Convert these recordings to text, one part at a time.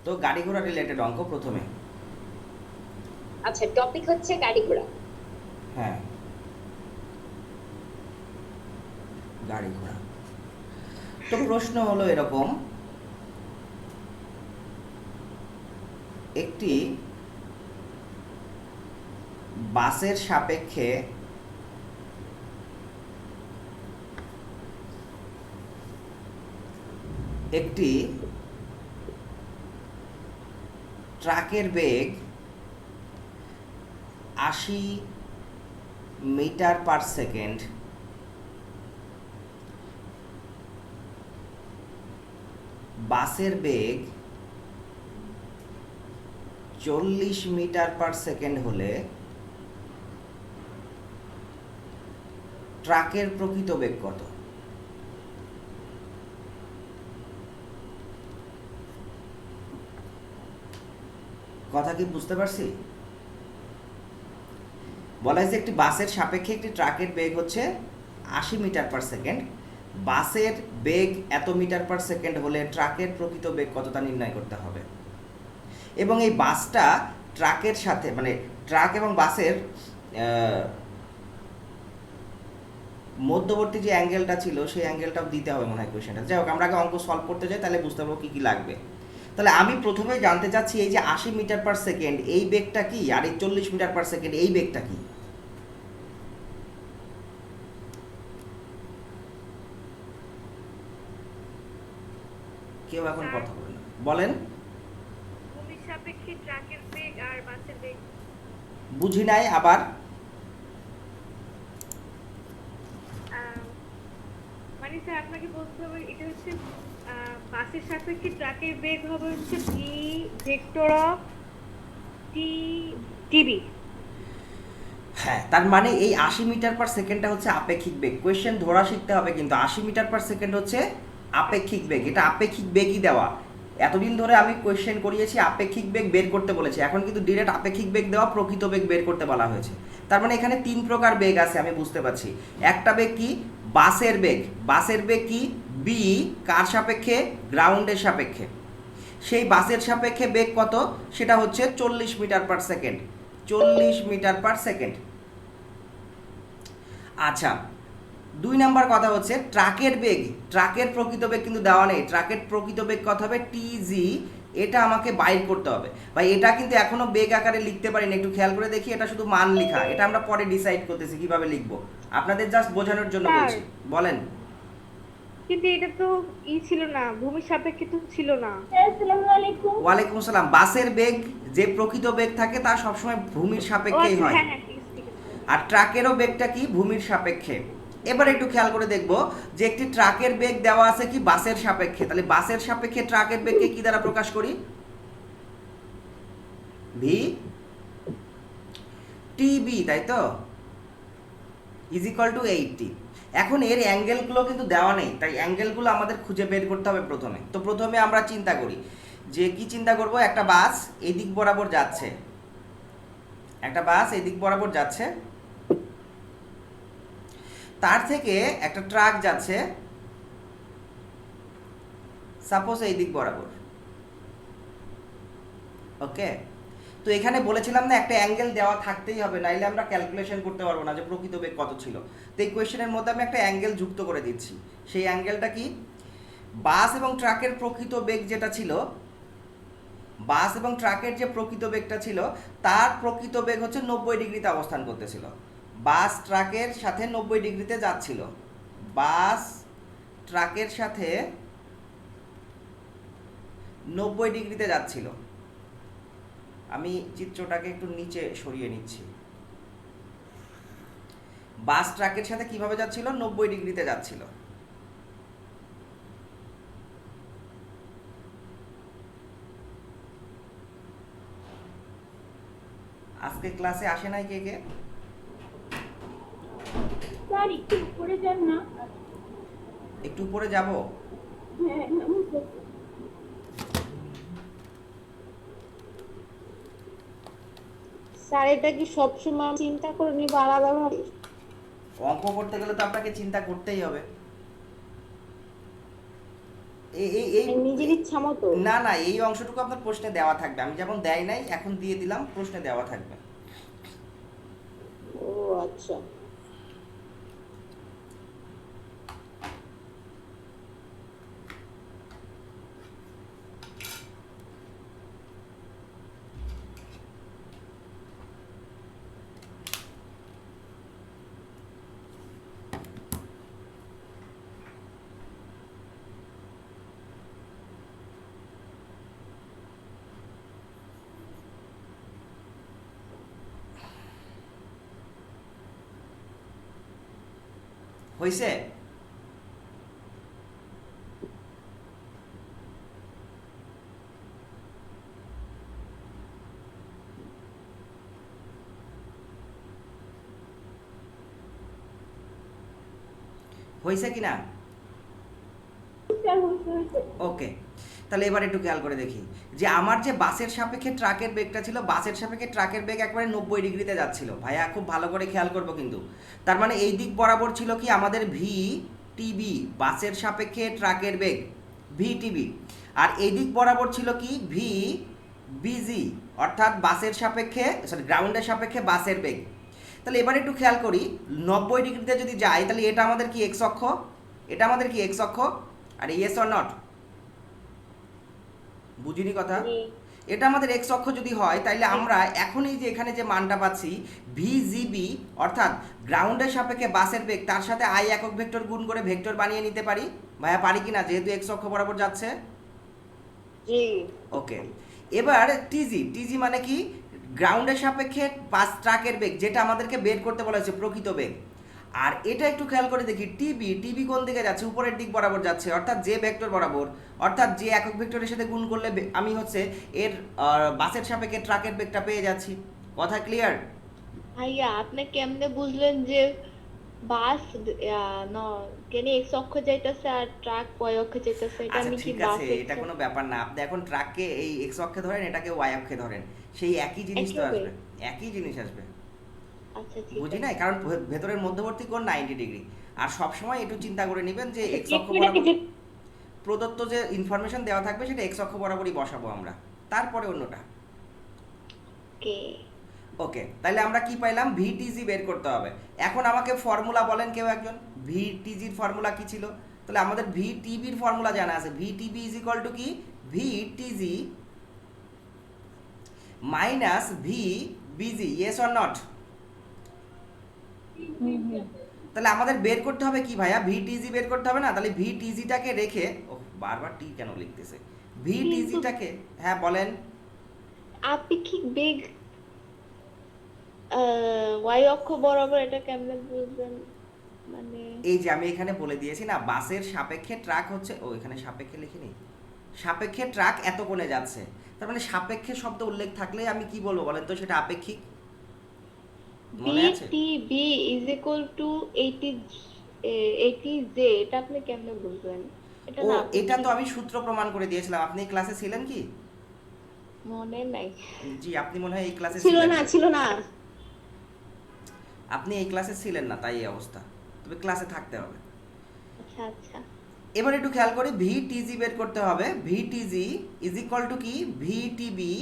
তো গাড়ি ঘোড়া রিলেটেড অঙ্ক প্রথমে। আচ্ছা, টপিক হচ্ছে গাড়ি ঘোড়া। হ্যাঁ, গাড়ি ঘোড়া। তো প্রশ্ন হলো এরকম, একটি বাসের সাপেক্ষে একটি ট্রাকের বেগ 80 মিটার/সেকেন্ড, বাসের বেগ 40 মিটার/সেকেন্ড হলে ট্রাকের প্রকৃত বেগ কত? কথা কি বুঝতে পারছি? বলা হয়েছে একটি বাসের সাপেক্ষে একটি ট্রাকের বেগ হচ্ছে 80 মিটার/সেকেন্ড, বাসের বেগ এত মিটার/সেকেন্ড হলে ট্রাকের প্রকৃত বেগ কত তা নির্ণয় করতে হবে। এবং এই বাসটা ট্রাকের সাথে, মানে ট্রাক এবং বাসের মধ্যবর্তী যে অ্যাঙ্গেলটা ছিল সেই অ্যাঙ্গেলটাও দিতে হবে মনে হয় কোয়েশ্চেনটা। যাই হোক, আমরা আগে অঙ্ক সলভ করতে যাই, তাহলে বুঝতে পারবো কী কী লাগবে। তাহলে আমি প্রথমে জানতে চাচ্ছি এই যে 80 মিটার/সেকেন্ড এই বেগটা কি, আর এই 40 মিটার/সেকেন্ড এই বেগটা কি? কেউ এখন স্যার, কথা বলেন না, বলেন। ভূমির সাপেক্ষে ট্রাকের বেগ আর বাসের বেগ। বুঝি নাই আবার। আহ, মানে স্যার আপনাকে বলতে হবে এটা হচ্ছে বাসের সাপেক্ষে ট্রাকের বেগ হবে হচ্ছে V vector of T TB. হ্যাঁ, তার মানে এই 80 মিটার/সেকেন্ডটা হচ্ছে আপেক্ষিক বেগ। কোয়েশ্চেন ধরা শিখতে হবে কিন্তু, 80 মিটার/সেকেন্ড হচ্ছে আপেক্ষিক বেগ, এটা আপেক্ষিক বেগই দেওয়া। এতদিন ধরে আমি কোয়েশ্চেন করিয়েছি আপেক্ষিক বেগ বের করতে বলেছি, এখন কিন্তু ডিরেক্ট আপেক্ষিক বেগ দেওয়া, প্রকৃত বেগ বের করতে বলা হয়েছে। তার মানে এখানে 3 প্রকার বেগ আছে আমি বুঝতে পারছি। একটা বেগ কি, বাসের বেগ। বাসের বেগ কি, বি, কার সাপেক্ষে, গ্রাউন্ডের সাপেক্ষে। সেই বাসের সাপেক্ষে বেগ কত, সেটা হচ্ছে 40 মিটার/সেকেন্ড। 40 মিটার/সেকেন্ড। আচ্ছা, 2 নাম্বার কথা হচ্ছে ট্রাকের বেগ। ট্রাকের প্রকৃত বেগ কিন্তু দেওয়া নেই। ট্রাকের প্রকৃত বেগ কত হবে, টিজি, এটা আমাকে বাইর করতে হবে। ভাই এটা কিন্তু এখনো বেগ আকারে লিখতে পারিনি, একটু খেয়াল করে দেখি, এটা শুধু মান লেখা, এটা আমরা পরে ডিসাইড করতেছি কিভাবে লিখবো, আপনাদের জাস্ট বোঝানোর জন্য স্যার, বলছি। বলেন। কিন্তু এটা তো ছিল না, ভূমির সাপেক্ষে তো ছিল না। আসসালামু আলাইকুম। ওয়ালাইকুম আসসালাম। বাসের বেগ যে প্রকৃত বেগ থাকে তা সবসময় ভূমির ও সাপেক্ষেই আচ্ছা, হয়, হ্যাঁ হ্যাঁ, ঠিক আছে ঠিক আছে। আর ট্রাকেরও বেগটা কি, ভূমির সাপেক্ষে। এবার একটু খেয়াল করে দেখব যে একটি ট্রাকের বেগ দেওয়া আছে কি, বাসের সাপেক্ষে। তাহলে বাসের সাপেক্ষে ট্রাকের বেগকে কি দ্বারা প্রকাশ করি, ভি টিবি, তাই তো, ইজ ইকুয়াল টু 80। এখন এর অ্যাঙ্গেলগুলো কিন্তু দেওয়া নেই, তাই অ্যাঙ্গেলগুলো আমাদের খুঁজে বের করতে হবে প্রথমে। তো প্রথমে আমরা চিন্তা করি যে কি চিন্তা করব, একটা বাস এই দিক বরাবর যাচ্ছে, একটা বাস এই দিক বরাবর যাচ্ছে, তার থেকে একটা ট্রাক যাচ্ছে সাপোজ এই দিক বরাবর। ওকে, তো এখানে বলেছিলাম না একটা অ্যাঙ্গেল দেওয়া থাকতেই হবে, নাইলে আমরা ক্যালকুলেশন করতে পারবো না যে প্রকৃত বেগ কত ছিল। তো এই কোয়েশ্চেনের মধ্যে আমি একটা অ্যাঙ্গেল যুক্ত করে দিচ্ছি। সেই অ্যাঙ্গেলটা কি, বাস এবং ট্রাকের প্রকৃত বেগ যেটা ছিল, বাস এবং ট্রাকের যে প্রকৃত বেগটা ছিল তার প্রকৃত বেগ হচ্ছে 90 ডিগ্রিতে অবস্থান করতেছিল। বাস ট্রাকের সাথে 90 ডিগ্রিতে যাচ্ছিল, বাস ট্রাকের সাথে 90 ডিগ্রিতে যাচ্ছিল। আমি চিত্রটাকে একটু নিচে সরিয়ে নিচ্ছি। বাস ট্রাকের সাথে কিভাবে যাচ্ছিল, 90 ডিগ্রিতে যাচ্ছিল। আজকে ক্লাসে আসে নাই কে কে? স্যার একটু উপরে যান না। একটু উপরে যাব। হ্যাঁ, স্যার এটা কি সবসময় চিন্তা করে নিব আলাদাভাবে? অঙ্ক করতে গেলে তো আপনাকে চিন্তা করতেই হবে। এই নিজের ইচ্ছা মতো। না না, এই অংশটুকু আপনার প্রশ্নে দেওয়া থাকবে, আমি যেমন দেয় নাই এখন দিয়ে দিলাম, প্রশ্নে দেওয়া থাকবে। ও আচ্ছা। হয়েছে? হয়েছে কিনা? ওকে, তাহলে এবার একটু খেয়াল করে দেখি যে আমার যে বাসের সাপেক্ষে ট্রাকের বেগটা ছিল, বাসের সাপেক্ষে ট্রাকের বেগ একবারে 90 ডিগ্রিতে যাচ্ছিল। ভাইয়া খুব ভালো করে খেয়াল করবো কিন্তু। তার মানে এই দিক বরাবর ছিল কি আমাদের ভি টিবি, বাসের সাপেক্ষে ট্রাকের বেগ ভি টিবি। আর এই দিক বরাবর ছিল কি ভি বিজি, অর্থাৎ বাসের সাপেক্ষে, সরি গ্রাউন্ডের সাপেক্ষে বাসের বেগ। তাহলে এবার একটু খেয়াল করি, 90 ডিগ্রিতে যদি যাই তাহলে এটা আমাদের কি এক্স অক্ষ, এটা আমাদের কি এক্স অক্ষ। আর ইয়েস অর নট? বুঝিনি কথা? এটা আমাদের এক্স অক্ষ যদি হয় তাহলে আমরা এখন এই যে এখানে যে মানটা পাচ্ছি ভিজিবি, অর্থাৎ গ্রাউন্ডের সাপেক্ষে বাসের বেগ, তার সাথে আই একক ভেক্টর গুণ করে ভেক্টর বানিয়ে নিতে পারি। ভাইয়া পারি কিনা, যেহেতু এক্স অক্ষ বরাবর যাচ্ছে? জি। ওকে, এবার টিজি, টিজি মানে কি গ্রাউন্ডের সাপেক্ষে বাস ট্রাকের বেগ, যেটা আমাদেরকে বের করতে বলা হয়েছে প্রকৃত বেগ। আর এটা একটু খেয়াল করে দেখি টিবি, টিবি কোন দিকে যাচ্ছে, উপরের দিক বরাবর যাচ্ছে, অর্থাৎ যে ভেক্টর বরাবর, অর্থাৎ যে একক ভেক্টরের সাথে গুণ করলে আমি হচ্ছে এর বাসের সাপেক্ষে ট্রাকের বেগটা পেয়ে যাচ্ছি। কথা ক্লিয়ার? ভাইয়া আপনি কেমনে বুঝলেন যে বাস কেন এক্স অক্ষ যাইতেছে আর ট্রাক ওয়াই অক্ষে যাইতেছে? এটা আচ্ছা আমি কি ঠিক বাস আছে, এটা কোনো ব্যাপার না। আপনি এখন ট্রাককে এই এক্স অক্ষে ধরেন, এটাকে ওয়াই অক্ষে ধরেন, সেই একই জিনিস তো একই আসবে, একই জিনিস আসবে। আচ্ছা ঠিক বুঝি আছে। নাই, কারণ ভেতরের মধ্যবর্তী কোণ 90 ডিগ্রি। আর সবসময় একটু চিন্তা করে নেবেন যে এক্স অক্ষ বরাবর প্রদত্ত যে ইনফরমেশন দেওয়া থাকবে সেটা এক্স অক্ষ বরাবরই বসাবো আমরা, তারপরে অন্যটা। ওকে। ওকে, তাহলে আমরা কি পাইলাম, ভিটিজি বের করতে হবে। এখন আমাকে ফর্মুলা বলেন কেউ একজন, ভিটিজির ফর্মুলা কি ছিল? তাহলে আমাদের ভিটিবির ফর্মুলা জানা আছে, ভিটিবি ইজ ইকুয়াল টু কি v t g minus v b g, yes or not? তাহলে আমাদের বের করতে হবে কি ভাইয়া, ভিটিজি বের করতে হবে না? তাহলে ভিটিজিটাকে রেখে, ও বারবার টি কেন লিখতেছে, ভিটিজিটাকে, হ্যাঁ বলেন। আপেক্ষিক বেগ ওয়াই অক্ষ বরাবর, এটা কেমনে বুঝবেন? মানে এই যে আমি এখানে বলে দিয়েছি না, বাসের সাপেক্ষে ট্রাক হচ্ছে, ও এখানে সাপেক্ষে লিখিনি, সাপেক্ষে ট্রাক এত কোণে যাচ্ছে, তার মানে সাপেক্ষে শব্দ উল্লেখ থাকলে আমি কি বলবো বলেন তো, সেটা আপেক্ষিক। মনে আছে? BTB is equal two 80 J, এটা আপনি কেমনে বুঝবেন? এটা ও না এটা তো আপেক্ষিক। আমি সূত্র প্রমাণ করে দিয়েছিলাম, আপনি ক্লাসে ছিলেন কি? মনে নাই। জি, আপনি মনে হয় এই ক্লাসে ছিল ছিলেন না, না। ছিল না। আপনি এই ক্লাসে ছিলেন না, তাই এই অবস্থা, তবে ক্লাসে থাকতে হবে। আচ্ছা আচ্ছা। এবার একটু খেয়াল করি, ভিটিজি বের করতে হবে। ভিটিজি ইজ ইকুয়াল টু কি ভিটিবি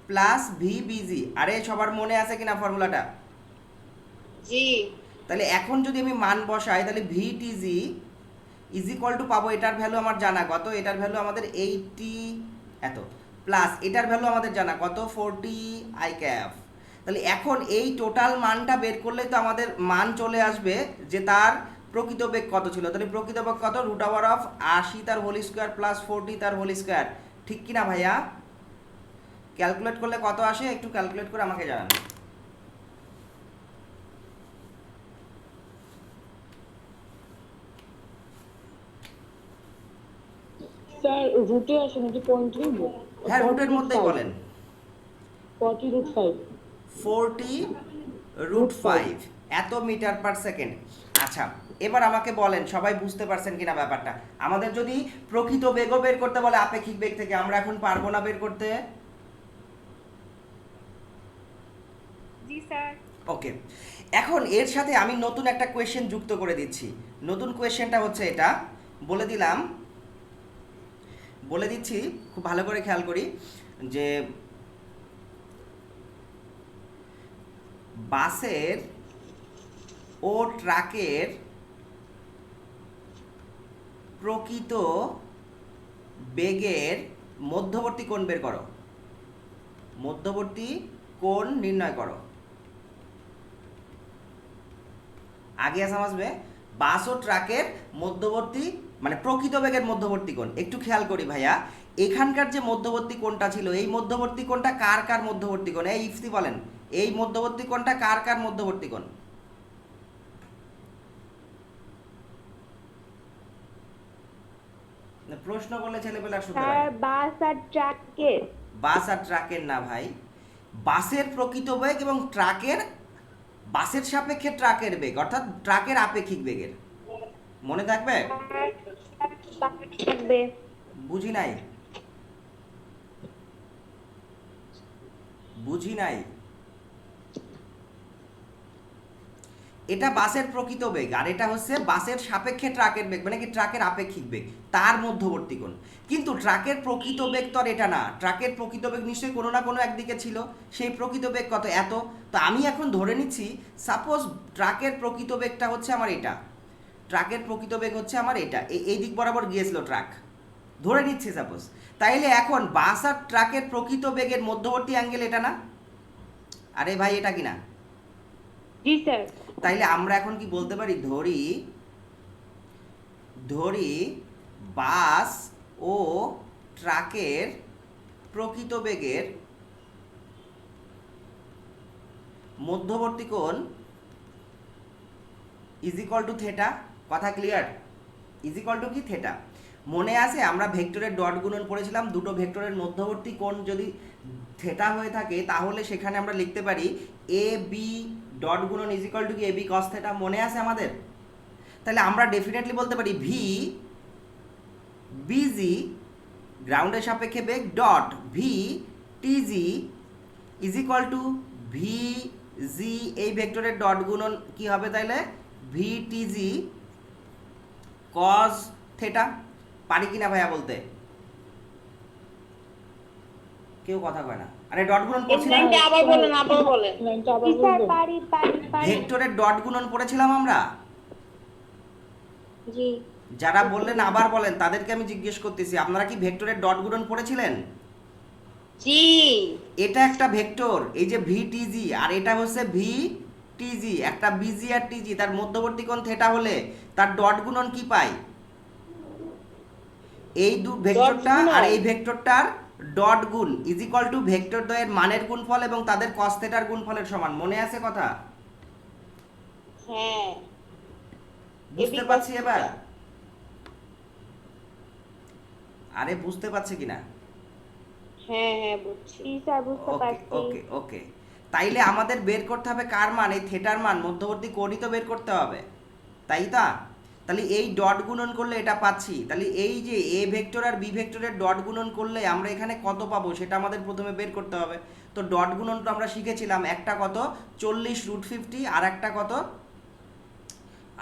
প্লাস ভিবিজি। আরে সবার মনে আছে কিনা ফর্মুলাটা? জি। তাহলে এখন যদি আমি মান বসাই তাহলে ভিটিজি ইজ ইকুয়াল টু পাবো, এটার ভ্যালু আমার জানা কত, এটার ভ্যালু আমাদের 80 এত, প্লাস এটার ভ্যালু আমাদের জানা কত 40 আই ক্যাপ। তাহলে এখন এই টোটাল মানটা বের করলে তো আমাদের মান চলে আসবে যে তার প্রকৃত বেগ কত ছিল। তাহলে প্রকৃত বেগ কত, রুট ওভার অফ 80 তার হোল স্কোয়ার প্লাস 40 তার হোল স্কোয়ার, ঠিক কিনা ভাইয়া? ক্যালকুলেট করলে কত আসে একটু ক্যালকুলেট করে আমাকে জানান। স্যার রুটে আসে নাকি পয়েন্ট লিখব? হ্যাঁ রুটের মধ্যেই বলেন। 40 রুট 5। 40 রুট 5 এত মিটার পার সেকেন্ড। আচ্ছা এবার আমাকে বলেন সবাই বুঝতে পারছেন কিনা ব্যাপারটা। আমাদের যদি প্রকৃত বেগও বের করতে বলে আপেক্ষিক বেগ থেকে, আমরা এখন পারবো না বের করতে? জি স্যার। ওকে, এখন এর সাথে আমি নতুন একটা কোয়েশ্চেন যুক্ত করে দিচ্ছি। নতুন কোয়েশ্চেনটা হচ্ছে এটা, বলে দিলাম বলে দিচ্ছি, খুব ভালো করে খেয়াল করি যে বাসের ও ট্রাকের প্রকৃত বেগের মধ্যবর্তী কোণ বের করো। মধ্যবর্তী কোণ নির্ণয় করো। আগে আসবে বাস ও ট্রাকের মধ্যবর্তী মানে প্রকৃত বেগের মধ্যবর্তী কোণ। একটু খেয়াল করি ভাইয়া, এখানকার যে মধ্যবর্তী কোণটা ছিল, এই মধ্যবর্তী কোণটা কার কার মধ্যবর্তী কোণ? এই ইফতি বলেন, এই মধ্যবর্তী কোণটা কার কার মধ্যবর্তী কোণ? প্রশ্ন করলে ছেলেপেলে আর শুনতে পারে স্যার না। বাস আর ট্রাকের। বাস আর ট্রাকের না ভাই, বাসের প্রকৃত বেগ এবং ট্রাকের, বাসের সাপেক্ষে ট্রাকের বেগ, অর্থাৎ ট্রাকের আপেক্ষিক বেগের। মনে থাকবে? থাকবে। বুঝি নাই, বুঝি নাই। এটা বাসের প্রকৃত বেগ আর এটা হচ্ছে বাসের সাপেক্ষে ট্রাকের বেগ, মানে কি ট্রাকের আপেক্ষিক বেগ, তার মধ্যবর্তী কোণ। কিন্তু ট্রাকের প্রকৃত বেগ তো আর এটা না। ট্রাকের প্রকৃত বেগ নিশ্চয়ই কোনো না কোনো একদিকে ছিল, সেই প্রকৃত বেগ কত? এত। তো আমি এখন ধরে নিচ্ছি সাপোজ ট্রাকের প্রকৃত বেগটা হচ্ছে আমার এটা, ট্রাকের প্রকৃত বেগ হচ্ছে আমার এটা, এই দিক বরাবর গিয়েছিল ট্রাক, ধরে নিচ্ছি সাপোজ। তাইলে এখন বাস আর ট্রাকের প্রকৃত বেগের মধ্যবর্তী অ্যাঙ্গেল এটা না? আরে ভাই এটা কি না? জি স্যার। তাইলে আমরা এখন কি বলতে পারি, ধরি বাস ও ট্রাকের প্রকৃত বেগের মধ্যবর্তী কোণ ইজ ইকুয়াল টু থেটা। কথা ক্লিয়ার? ইজ ইকুয়াল টু কি? থেটা। মনে আছে আমরা ভেক্টরের ডট গুণন পড়েছিলাম, দুটো ভেক্টরের মধ্যবর্তী কোণ যদি থেটা হয়ে থাকে তাহলে সেখানে আমরা লিখতে পারি এ বি ডট গুণন ইজ ইকুয়াল টু কি এ বি কস থেটা। মনে আছে আমাদের? তাহলে আমরা ডেফিনেটলি বলতে পারি ভি বিজি গ্রাউন্ডের সাপেক্ষে বেগ dot v t g is equal to v g, এই ভেক্টরের ডট গুণন কি হবে তাইলে? V t g cos theta. পারি কিনা ভাইয়া বলতে? কেউ কথা কয় না। আরে ডট গুণন পড়ছিলাম, আবার বলেন, আবার বলেন। লাইনটা আবার জি স্যার, বলবেন? পারি পারি পারি। ভেক্টরের ডট গুণন পড়েছিলাম আমরা। জি। যারা বললেন আবার বলেন তাদেরকে আমি জিজ্ঞেস করতেছি, আপনারা কি ভেক্টরের ডট গুণন পড়েছিলেন? জি। এটা একটা ভেক্টর, এই যে ভি টিজি, আর এটা হচ্ছে ভি টিজি, একটা বিজি আর টিজি, তার মধ্যবর্তী কোণ থেটা হলে তার ডট গুণন কি পাই? এই ভেক্টরটা আর এই ভেক্টরটার ডট গুণ ইজ ইকুয়াল টু ভেক্টর দ্বয়ের মানের গুণফল এবং তাদের কস থেটার গুণফলের সমান। মনে আছে কথা? হ্যাঁ। বুঝতে পারছি এবার? আরে বুঝতে পারছি কিনা? হ্যাঁ হ্যাঁ বুঝছি। জি স্যার, বুঝতে ওকে পারছি। ওকে ওকে। তাইলে আমাদের বের করতে হবে কার মান? এই থেটার মান, মধ্যবর্তী কোণই তো বের করতে হবে, তাই তা? তাহলে এই ডট গুণন করলে এটা পাচ্ছি। তাহলে এই যে এ ভেক্টর আর বি ভেক্টরের ডট গুণন করলে আমরা এখানে কত পাবো সেটা আমাদের প্রথমে বের করতে হবে। তো ডট গুণন তো আমরা শিখেছিলাম, একটা কত 40√50, আর একটা কত,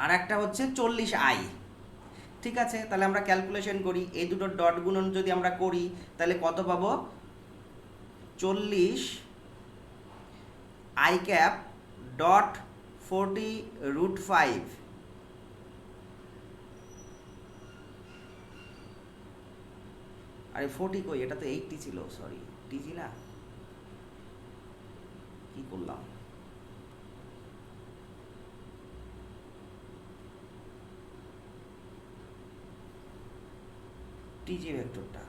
আর একটা হচ্ছে 40i। ঠিক আছে, তাহলে আমরা ক্যালকুলেশন করি, এই দুটো ডট গুণন যদি আমরা করি তাহলে কত পাবো? 40 i ক্যাপ ডট 40√5। আরে 40 কই? এটা তো 80 ছিল, সরি, টিজি না, কি করলাম? টিজি ভেক্টরটা,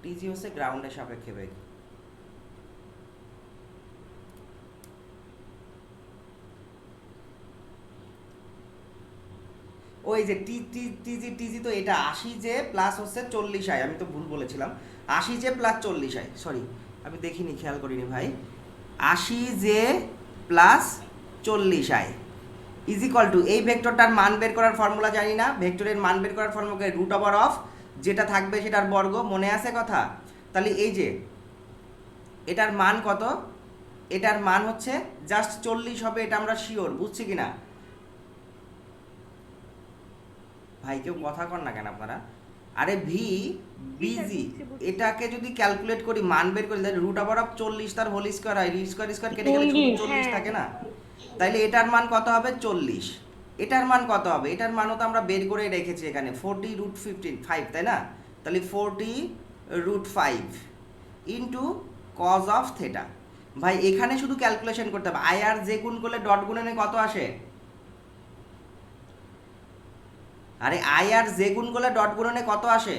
টিজি হচ্ছে গ্রাউন্ডের সাপেক্ষে বেগ। ওই যে টিজি তো এটা 80 জে প্লাস হচ্ছে 40i, আমি তো ভুল বলেছিলাম, 80 জে প্লাস 40i, সরি আমি দেখিনি, খেয়াল করিনি ভাই। 80 J plus 40i is equal two, এই ভেক্টরটার মান বের করার ফর্মুলা জানি না, ভেক্টরের মান বের করার ফর্মুলা রুট ওভার অফ যেটা থাকবে সেটার বর্গ। মনে আছে কথা? তাহলে এই যে এটার মান কত? এটার মান হচ্ছে জাস্ট 40 হবে, এটা আমরা শিওর। বুঝছি কিনা ভাই? কেউ কথা কর না কেন আপনারা? আরে ভি বিজি এটাকে যদি ক্যালকুলেট করি মান বের করি তাহলে রুট ওভার অফ 40 তার হোল স্কয়ার হয় স্কয়ার স্কয়ার কেটে গেলে শুধু 40 40 হ্যাঁ। থাকে না, তাইলে এটার মান কত হবে 40। এটার মান কত হবে, এটার মানও তো আমরা বের করে রেখেছি এখানে 40 রুট 5 তাই না, তাহলে 40 root 5 into cos of theta. ভাই এখানে শুধু ক্যালকুলেশন করতে হবে, আই আর জে গুণ করলে ডট গুণনে কত আসে, আরে আই আর জে গুণ করলে ডট গুণনে কত আসে,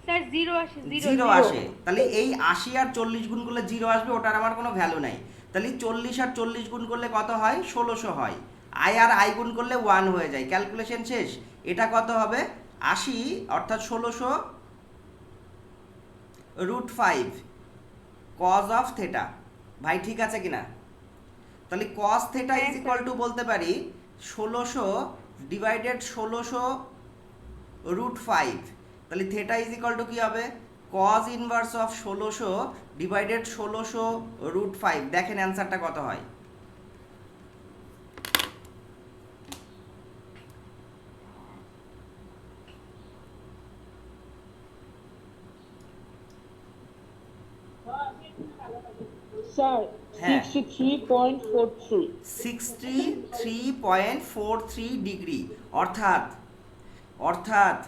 স্যার 0 আসে 0 জিরো আসে। তাহলে এই 80 আর 40 গুণ করলে জিরো আসবে, ওটার আমার কোনো ভ্যালু নাই। তাহলে 40 আর 40 গুণ করলে কত হয় 1600 হয়, আই আর আই গুণ করলে 1 হয়ে যায়, ক্যালকুলেশন শেষ। এটা কত হবে 80 অর্থাৎ 1600 রুট 5 কজ অফ থেটা। ভাই ঠিক আছে কিনা, তাহলে cos theta is equal two বলতে পারি 1600 ডিভাইডেড 1600 রুট 5, তাহলে থেটা ইজ ইকুয়াল টু কি হবে cos inverse of 1600 divided 1600 root 5। দেখেন অ্যান্সারটা কত হয়। স্যার হ্যাঁ। 63.43 63.43 ডিগ্রি, অর্থাৎ অর্থাৎ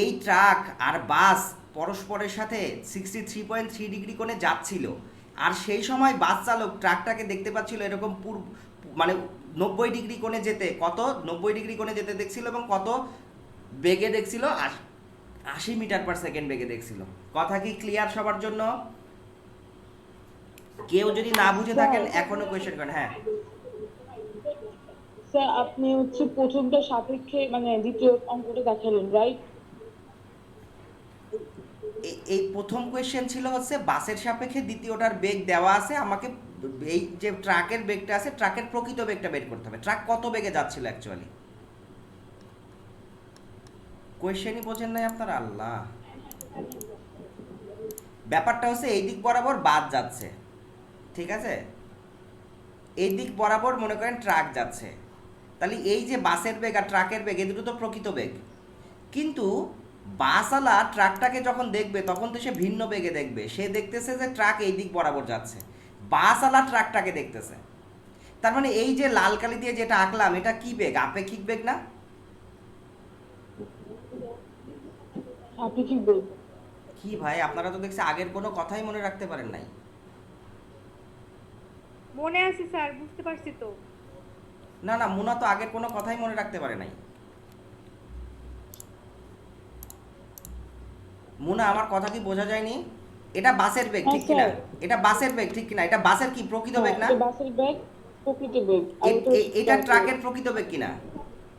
এই ট্রাক আর বাস পরস্পরের সাথে 63.3 ডিগ্রি কোণে যাচ্ছিল, আর সেই সময় বাস চালক ট্রাকটাকে দেখতে পাচ্ছিল এরকম মানে 90 ডিগ্রি কোণে যেতে, কত 90 ডিগ্রি কোণে যেতে দেখছিল, এবং কত বেগে দেখছিল 80 মিটার পার সেকেন্ড বেগে দেখছিল। কথা কি ক্লিয়ার সবার জন্য? কেউ যদি না বুঝে থাকেন এখনো কোয়েশ্চেন করেন। হ্যাঁ স্যার আপনি হচ্ছে প্রথমটা সাপেক্ষে মানে দ্বিতীয় অঙ্কটা দেখালেন রাইট? এই প্রথম কোয়েশ্চেন ছিল হচ্ছে বাসের সাপেক্ষে দ্বিতীয়টার বেগ দেওয়া আছে, আমাকে এই যে ট্রাকের বেগটা আছে ট্রাকের প্রকৃত বেগটা বের করতে হবে, ট্রাক কত বেগে যাচ্ছিল অ্যাকচুয়ালি। কোয়েশ্চেনই বোঝেন নাই আপনারা, আল্লাহ। ব্যাপারটা হচ্ছে এই দিক বরাবর বাস যাচ্ছে, ঠিক আছে, এই দিক বরাবর মনে করেন ট্রাক যাচ্ছে, তাহলে এই যে বাসের বেগ আর ট্রাকের বেগ এই দুটো তো প্রকৃত বেগ, কিন্তু বাসওয়ালা ট্রাকটাকে যখন দেখবে তখন তো সে ভিন্ন বেগে দেখবে, সে দেখতেছে যে ট্রাক এই দিক বরাবর যাচ্ছে, বাসওয়ালা ট্রাকটাকে দেখতেছে। তার মানে এই যে লাল কালি দিয়ে যেটা আঁকলাম এটা কি বেগ, আপেক্ষিক বেগ না? আপেক্ষিক বেগ। কি ভাই আপনারা তো দেখছি আগের কোনো কথাই মনে রাখতে পারেন নাই। মনে আছে স্যার, বুঝতে পারছি তো। না না, মুনা তো আগের কোনো কথাই মনে রাখতে পারে নাই। মুনা আমার কথা কি বোঝা যায়নি? এটা বাসের বেগ ঠিক কিনা, এটা বাসের বেগ ঠিক কিনা, এটা বাসের কি প্রকৃত বেগ না? এটা বাসের বেগ প্রকৃত বেগ, আর এটা এটা ট্রাকের প্রকৃত বেগ কিনা?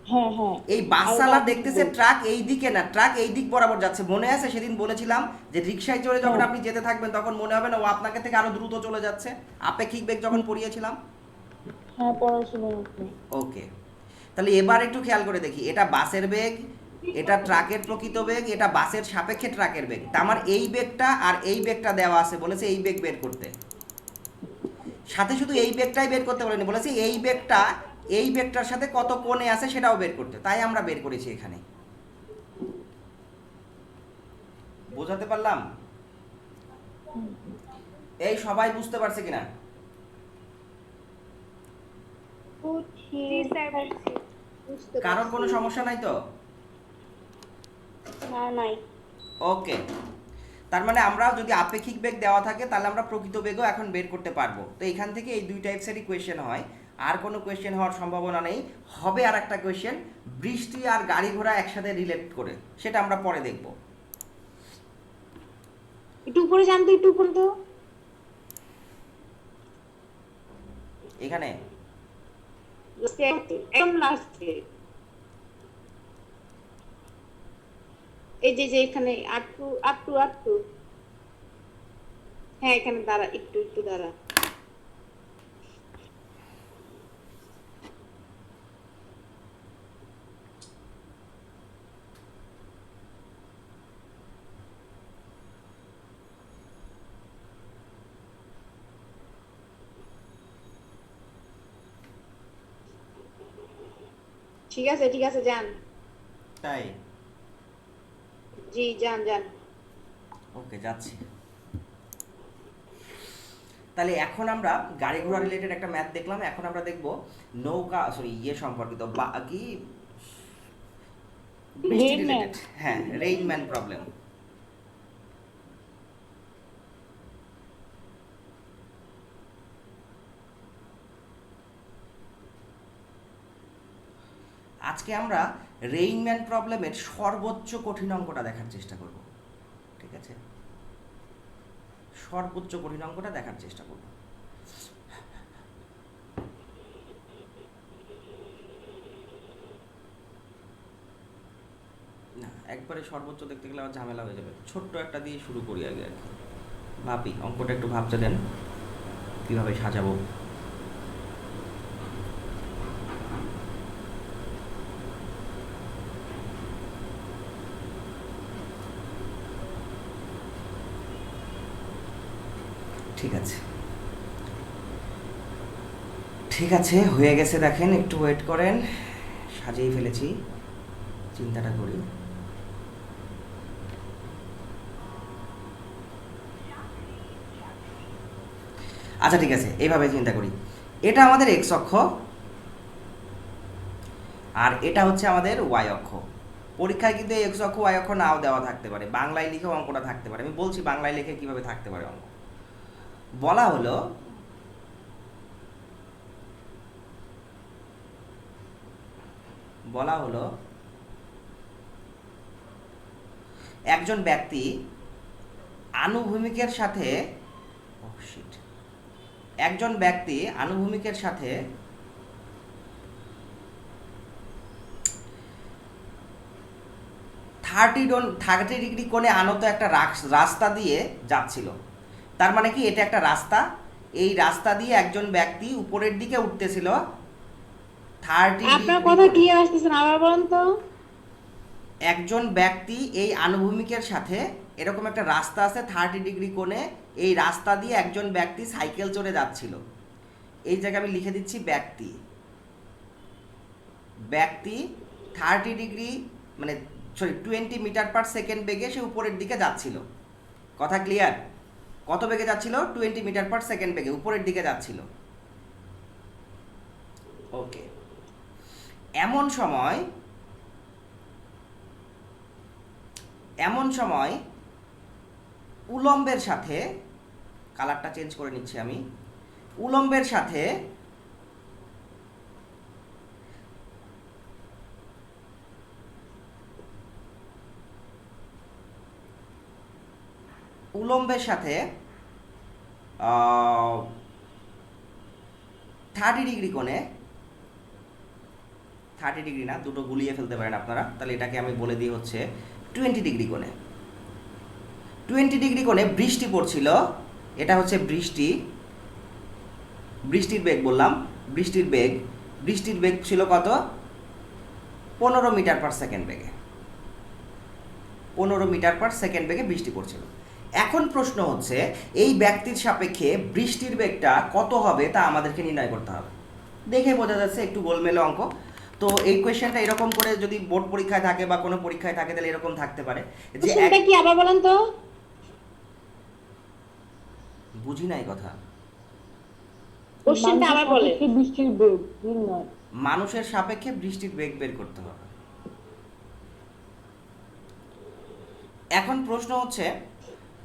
হ্যাঁ হ্যাঁ। এই বাসওয়ালা দেখতেছে ট্রাক এই দিকে না, ট্রাক এই দিক বরাবর যাচ্ছে। মনে আছে সেদিন বলেছিলাম যে রিকশায় চড়ে যখন আপনি যেতে থাকবেন তখন মনে হবে না ও আপনাকে থেকে আরো দ্রুত চলে যাচ্ছে, আপেক্ষিক বেগ যখন পড়িয়েছিলাম। হ্যাঁ পড়াশোনা আপনি। ওকে, তাহলে এবার একটু খেয়াল করে দেখি, এটা বাসের বেগ, এটা ট্রাকের প্রকৃত বেগ, এটা বাসের সাপেক্ষে ট্রাকের বেগ। তা আমার এই বেগটা আর এই বেগটা দেওয়া আছে, বলেছে এই বেগ বের করতে, সাথে শুধু এই বেগটাই বের করতে বলেনি, বলেছে এই বেগটা এই বেগটার সাথে কত কোণে আছে সেটাও বের করতে, তাই আমরা বের করেছি এখানে। বোঝাতে পারলাম? এই সবাই বুঝতে পারছে কিনা? জি স্যার, বুঝছি। কারোর কোনো সমস্যা নাই তো? না নাই। ওকে, তার মানে আমরা যদি আপেক্ষিক বেগ দেওয়া থাকে তাহলে আমরা প্রকৃত বেগও এখন বের করতে পারবো। তো এখান থেকে এই দুই টাইপসেরই কোয়েশ্চেন হয়, আর কোনো কোয়েশ্চেন হওয়ার সম্ভাবনা নেই। হবে আর একটা কোয়েশ্চেন বৃষ্টি আর গাড়ি ঘোড়া একসাথে রিলেট করে, সেটা আমরা পরে দেখব। একটু উপরে যান তো, একটু উপরে তো। এখানে একদম লাস্টে এই যে এখানে আটটু হ্যাঁ এখানে দাঁড়া, একটু দাঁড়া। ঠিক আছে যান। তাই জি যান যান। ওকে, যাচ্ছি। তাহলে এখন আমরা গাড়ি ঘোড়া রিলেটেড একটা ম্যাথ দেখলাম, এখন আমরা দেখব নৌকা সরি সম্পর্কিত কি বৃষ্টি Rain man. রিলেটেড, হ্যাঁ, রেইনম্যান প্রবলেম। আজকে আমরা রেইনম্যান প্রবলেমের সর্বোচ্চ কঠিন অঙ্কটা দেখার চেষ্টা করব, ঠিক আছে? সর্বোচ্চ কঠিন অঙ্কটা দেখার চেষ্টা করব। না, একবারে সর্বোচ্চ দেখতে গেলে আবার ঝামেলা হয়ে যাবে, ছোট্ট একটা দিয়ে শুরু করি আগে আর কি। ভাবি, অঙ্কটা একটু ভাবতে দেন কীভাবে সাজাবো। ঠিক আছে, ঠিক আছে, হয়ে গেছে, দেখেন একটু ওয়েট করেন, সাজিয়ে ফেলেছি, চিন্তাটা করি। আচ্ছা ঠিক আছে, এইভাবে চিন্তা করি, এটা আমাদের এক্স অক্ষ আর এটা হচ্ছে আমাদের ওয়াই অক্ষ। পরীক্ষায় কিন্তু এক্স অক্ষ ওয়াই অক্ষ নাও দেওয়া থাকতে পারে, বাংলায় লিখেও অঙ্কটা থাকতে পারে। আমি বলছি বাংলায় লিখে কিভাবে থাকতে পারে অঙ্ক। বলা হলো একজন ব্যক্তি আনুভূমিকের সাথে একজন ব্যক্তি আনুভূমিকের সাথে 30 ডিগ্রি কোণে আনত একটা রাস্তা দিয়ে যাচ্ছিল। তার মানে কি, এটা একটা রাস্তা, এই রাস্তা দিয়ে একজন ব্যক্তি উপরের দিকে উঠতেছিল 30 আপনার কথা ক্লিয়ার আসতেছে না, আবার বলেন তো। একজন ব্যক্তি এই আনুভূমিকের সাথে, এরকম একটা রাস্তা আছে 30 ডিগ্রি কোণে, এই রাস্তা দিয়ে একজন ব্যক্তি সাইকেল চড়ে যাচ্ছিল। এই জায়গায় আমি লিখে দিচ্ছি ব্যক্তি 30 ডিগ্রি মানে 20 মিটার পার সেকেন্ড বেগে সে উপরের দিকে যাচ্ছিল। কথা ক্লিয়ার? কত বেগে যাচ্ছিল? 20 মিটার পার সেকেন্ড বেগে উপরের দিকে যাচ্ছিল। ওকে, এমন সময় উলম্বের সাথে, কালারটা চেঞ্জ করে নিচ্ছি আমি, উলম্বের সাথে উলম্বের সাথে 30 ডিগ্রি কোণে, 30 ডিগ্রি না, দুটো গুলিয়ে ফেলতে পারেন আপনারা, তাহলে এটাকে আমি বলে দিই হচ্ছে 20 ডিগ্রি কোণে। 20 ডিগ্রি কোণে বৃষ্টি পড়ছিল। এটা হচ্ছে বৃষ্টির বেগ বললাম, বৃষ্টির বেগ ছিল কত? 15 মিটার পার সেকেন্ড বেগে। 15 মিটার পার সেকেন্ড বেগে বৃষ্টি পড়ছিল। এখন প্রশ্ন হচ্ছে, এই ব্যক্তির সাপেক্ষে বৃষ্টির বেগটা কত হবে তা আমাদেরকে নির্ণয় করতে হবে। দেখে বোঝা যাচ্ছে একটু গোলমেলে অঙ্ক। তো এই কোয়েশ্চেনটা এরকম করে যদি বোর্ড পরীক্ষায় থাকে বা কোনো পরীক্ষায় থাকে, তাহলে এরকম থাকতে পারে যে কোশ্চেনটা কি আবার বলেন তো। বুঝি নাই কথা। কোশ্চেনটা আবার বলেন। বৃষ্টির বেগ নির্ণয়। মানুষের সাপেক্ষে বৃষ্টির বেগ বের করতে হবে। এখন প্রশ্ন হচ্ছে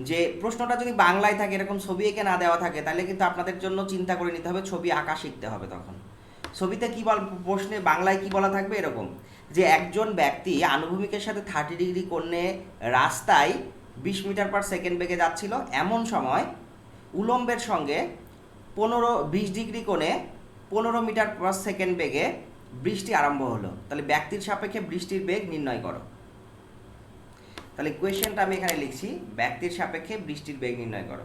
যে প্রশ্নটা যদি বাংলায় থাকে, এরকম ছবি এঁকে না দেওয়া থাকে, তাহলে কিন্তু আপনাদের জন্য চিন্তা করে নিতে হবে, ছবি আঁকা শিখতে হবে। তখন ছবিতে কি প্রশ্নে বাংলায় কি বলা থাকবে, এরকম যে একজন ব্যক্তি আনুভূমিকের সাথে 30 ডিগ্রি কোণে রাস্তায় 20 মিটার পার সেকেন্ড বেগে যাচ্ছিল। এমন সময় উলম্বের সঙ্গে 20 ডিগ্রি কোণে 15 মিটার পার সেকেন্ড বেগে বৃষ্টি আরম্ভ হলো। তাহলে ব্যক্তির সাপেক্ষে বৃষ্টির বেগ নির্ণয় করো। তাহলে কোয়েশ্চেনটা আমি এখানে লিখছি, ব্যক্তির সাপেক্ষে বৃষ্টির বেগ নির্ণয় করো।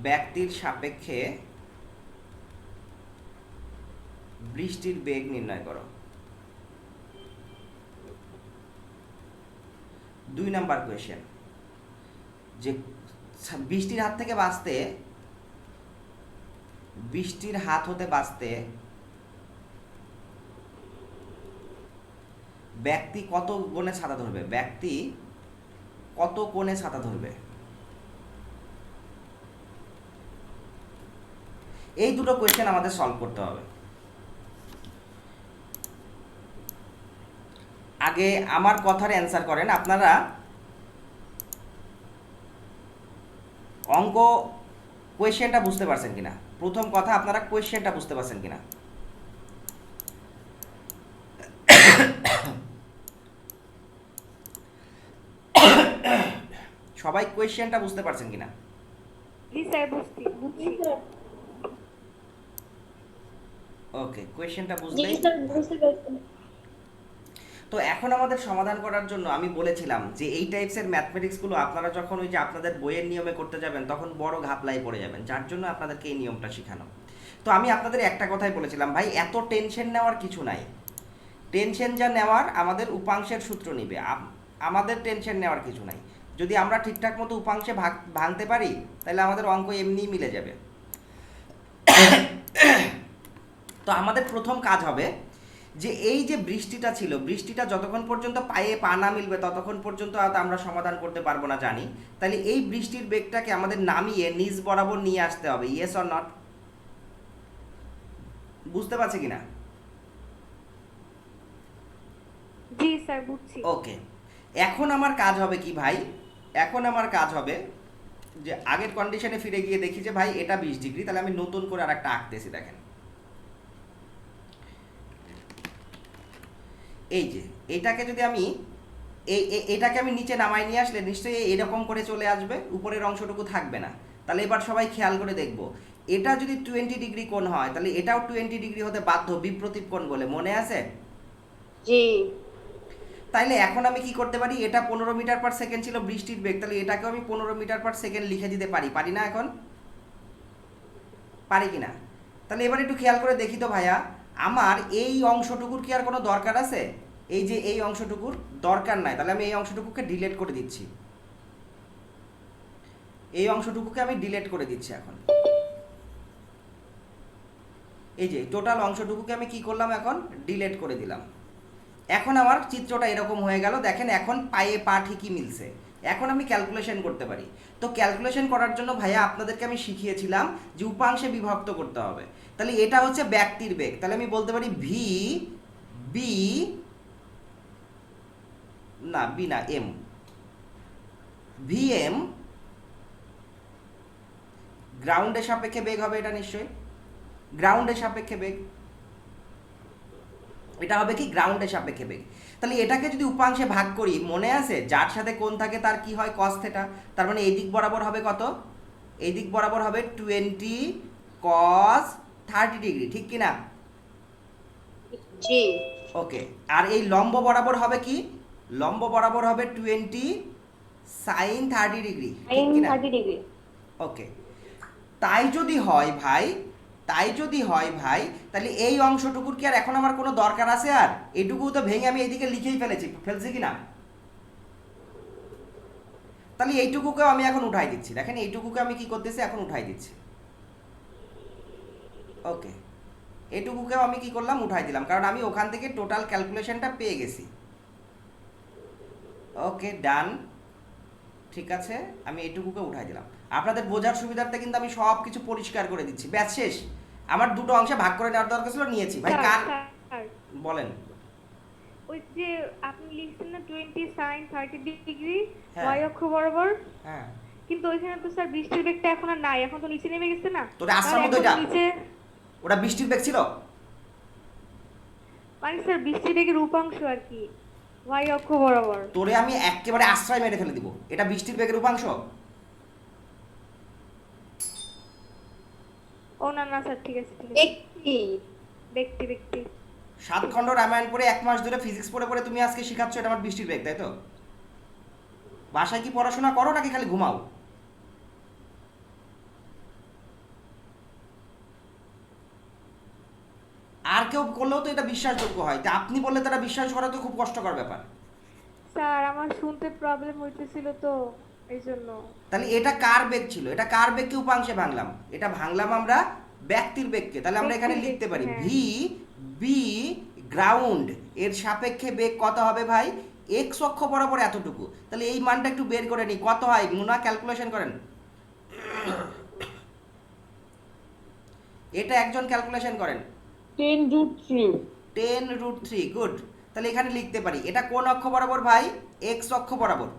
ব্যক্তির সাপেক্ষে বৃষ্টির বেগ নির্ণয় করো। 2 নাম্বার কোয়েশ্চেন, যে বৃষ্টির হাত হতে বাঁচতে ব্যক্তি কত কোণে ছাতা ধরবে? ব্যক্তি কত কোণে ছাতা ধরবে? এই দুটো কোয়েশ্চেন আমাদের সলভ করতে হবে। আগে আমার কথার অ্যান্সার করেন আপনারা। অঙ্ক কোয়েশ্চেনটা বুঝতে পারছেন কিনা? প্রথম কথা, আপনারা কোয়েশ্চেনটা বুঝতে পারছেন কিনা? সবাই কোয়েশ্চেনটা বুঝতে পারছেন কিনা? জি স্যার বুঝছি। ওকে, কোয়েশ্চেনটা জি বুঝলেই স্যার বুঝতে পারছি। তো এখন আমাদের সমাধান করার জন্য আমি বলেছিলাম যে এই টাইপসের ম্যাথমেটিক্সগুলো আপনারা যখন ওই যে আপনাদের বইয়ের নিয়মে করতে যাবেন তখন বড় ঘাপলাই পড়ে যাবেন, যার জন্য আপনাদেরকে এই নিয়মটা শেখানো। তো আমি আপনাদের একটা কথাই বলেছিলাম, ভাই এত টেনশন নেওয়ার কিছু নাই। টেনশন যা নেওয়ার আমাদের উপাংশের সূত্র নিবে, আমাদের টেনশন নেওয়ার কিছু নাই। যদি আমরা ঠিকঠাক মতো উপাংশে ভাঙতে পারি তাহলে আমাদের অঙ্ক এমনিই মিলে যাবে। তো আমাদের প্রথম কাজ হবে যে এই যে বৃষ্টিটা ছিল, বৃষ্টিটা যতক্ষণ পর্যন্ত পায়ে পা না মিলবে ততক্ষণ পর্যন্ত আমরা সমাধান করতে পারবো না জানি। তাহলে এই বৃষ্টির বেগটাকে আমাদের নামিয়ে নিচ বরাবর নিয়ে আসতে হবে। Yes or not? বুঝতে পারছে কিনা? জি স্যার বুঝছি। ওকে, এখন আমার কাজ হবে কি ভাই? এখন আমার কাজ হবে যে আগের কন্ডিশনে ফিরে গিয়ে দেখি যে ভাই এটা 20 ডিগ্রি, তাহলে আমি নতুন করে আর একটা আঁকতেছি। দেখেন এই যে এটাকে যদি আমি এটাকে আমি নিচে নামাই নিয়ে আসলে নিশ্চয়ই এরকম করে চলে আসবে, উপরের অংশটুকু থাকবে না। তাহলে এবার সবাই খেয়াল করে দেখব, এটা যদি 20 ডিগ্রি কোণ হয় তাহলে এটাও 20 ডিগ্রি হতে বাধ্য, বিপ্রতীপ কোণ বলে, মনে আছে? জি তাইলে এখন আমি কি করতে পারি? এটা 15 মিটার পার সেকেন্ড ছিল বৃষ্টির বেগ, তাহলে এটাকেও আমি 15 মিটার পার সেকেন্ড লিখে দিতে পারি না? এখন পারি কিনা? তাহলে এবার একটু খেয়াল করে দেখি তো ভাইয়া, আমার এই অংশটুকুর কি আর কোনো দরকার আছে? এই যে এই অংশটুকুর দরকার নাই, তাহলে আমি এই অংশটুকুকে ডিলিট করে দিচ্ছি। এই অংশটুকুকে আমি ডিলিট করে দিচ্ছি এখন। এই যে টোটাল অংশটুকুকে আমি কি করলাম? এখন ডিলিট করে দিলাম। এখন আমার চিত্রটা এরকম হয়ে গেল। দেখেন এখন পায়ে পা ঠিকই মিলছে। এখন আমি ক্যালকুলেশন করতে পারি। তো ক্যালকুলেশন করার জন্য ভাইয়া আপনাদেরকে আমি শিখিয়েছিলাম যে উপাংশে বিভক্ত করতে হবে। তাহলে এটা হচ্ছে ব্যক্তির বেগ, তাহলে আমি বলতে পারি ভি বি না বি না এম, ভি এম গ্রাউন্ডের সাপেক্ষে বেগ হবে। এটা নিশ্চয়ই গ্রাউন্ডের সাপেক্ষে বেগ, এটা হবে কি গ্রাউন্ডের সাপেক্ষে বেগ। তাহলে এটাকে যদি উপাংশে ভাগ করি, মনে আছে যার সাথে কোণ থাকে তার কি হয়? cos theta. তার মানে এই দিক বরাবর হবে কত? এই দিক বরাবর হবে 20 cos 30 ডিগ্রি, ঠিক কি না? জি ওকে, আর এই লম্ব বরাবর হবে কি? লম্ব বরাবর হবে 20 sin 30 ডিগ্রি, ঠিক কি না? 30 ডিগ্রি। ওকে, তাই যদি হয় ভাই, তাহলে এই অংশটুকুর কি আর এখন আমার কোনো দরকার আছে? আর এইটুকু তো ভেঙে আমি এইদিকে লিখেই ফেলছি কি না? তাহলে এইটুকুকেও আমি এখন উঠাই দিচ্ছি। দেখেন এইটুকুকে আমি কি করতেছি? এখন উঠাই দিচ্ছি। ওকে, এইটুকুকেও আমি কি করলাম? উঠাই দিলাম, কারণ আমি ওখান থেকে টোটাল ক্যালকুলেশনটা পেয়ে গেছি। ওকে ডান, ঠিক আছে, আমি এইটুকুকে উঠাই দিলাম। আপনাদের বোঝার সুবিধার্থে কিন্তু আমি সব কিছু পরিষ্কার করে দিচ্ছি। ব্যাস শেষ। আমার দুটো অংশে ভাগ করে নেওয়ার দরকার ছিল, নিয়েছি। ভাই কার স্যার বলেন? ওই যে আপনি লিখছেন না 20 sin 30 ডিগ্রি হ্যাঁ। y অক্ষ বরাবর, হ্যাঁ, কিন্তু ওইখানে তো স্যার বৃষ্টির বেগটা এখন আর নাই, এখন তো নিচে নেমে গেছে না? তোরে আসার তাহলে মতো এখন এটা নিচে ওটা বৃষ্টির বেগ ছিল। মানে স্যার বৃষ্টির বেগের উপাংশ আর কি, y অক্ষ বরাবর। তোরে আমি একেবারে আশ্রয় মেরে ফেলে দিব। এটা বৃষ্টির বেগের উপাংশ? ও না না স্যার, ঠিক আছে ব্যক্তি ব্যক্তি 7 খণ্ড রামায়ণ পড়ে 1 মাস ধরে ফিজিক্স পড়ে তুমি আজকে শেখাচ্ছ এটা আমার বৃষ্টির বেগ, তাই তো? বাসায় কি পড়াশোনা করো নাকি খালি ঘুমাও? আর কেউ করলেও তো এটা বিশ্বাসযোগ্য হয়, তা আপনি বললে তারা বিশ্বাস করা তো খুব কষ্টকর ব্যাপার। স্যার আমার শুনতে প্রবলেম হইতেছিল তো এই জন্য। তাহলে এটা কার বেগ ছিল? এটা কার বেগকে উপাংশে ভাঙলাম? এটা ভাঙলাম আমরা ব্যক্তির বেগকে। তাহলে আমরা এখানে লিখতে পারি হ্যাঁ। ভি বি গ্রাউন্ড এর সাপেক্ষে বেগ কত হবে ভাই? এক্স অক্ষ বরাবর এতটুকু। তাহলে এই মানটা একটু বের করে নিই, কত হয় মুনা, ক্যালকুলেশন করেন। এটা একজন ক্যালকুলেশন করেন। 10√3। 10√3, গুড। তাহলে এখানে লিখতে পারি, এটা কোন অক্ষ বরাবর ভাই? এক্স অক্ষ বরাবর।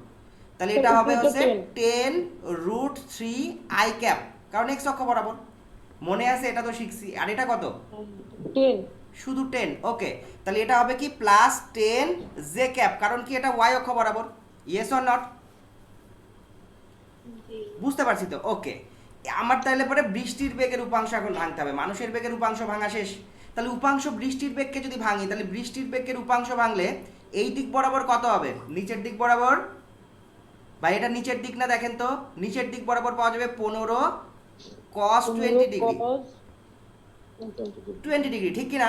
তাহলে এটা হবে হচ্ছে 10√3 আই ক্যাপ, কারণ এক্স অক্ষ বরাবর। মনে আছে, এটা তো শিখছি। আর এটা কত? 10। শুধু 10, ওকে। তাহলে এটা হবে কি প্লাস 10 জে ক্যাপ, কারণ কি এটা ওয়াই অক্ষ বরাবর। Yes or not? জি। বুঝতে পারছি তো, ওকে। আমার তাহলে পরে বৃষ্টির বেগের উপাংশ এখন ভাঙতে হবে, মানুষের বেগের উপাংশ ভাঙা শেষ। তাহলে উপাংশ বৃষ্টির বেগকে যদি ভাঙি, তাহলে বৃষ্টির বেগের উপাংশ ভাঙলে এই দিক বরাবর কত হবে? নিচের দিক বরাবর, ভাই এটা নিচের দিক না, দেখেন তো, নিচের দিক বরাবর পাওয়া যাবে 15 cos 20 ডিগ্রি। 20 ডিগ্রি, ঠিক কিনা?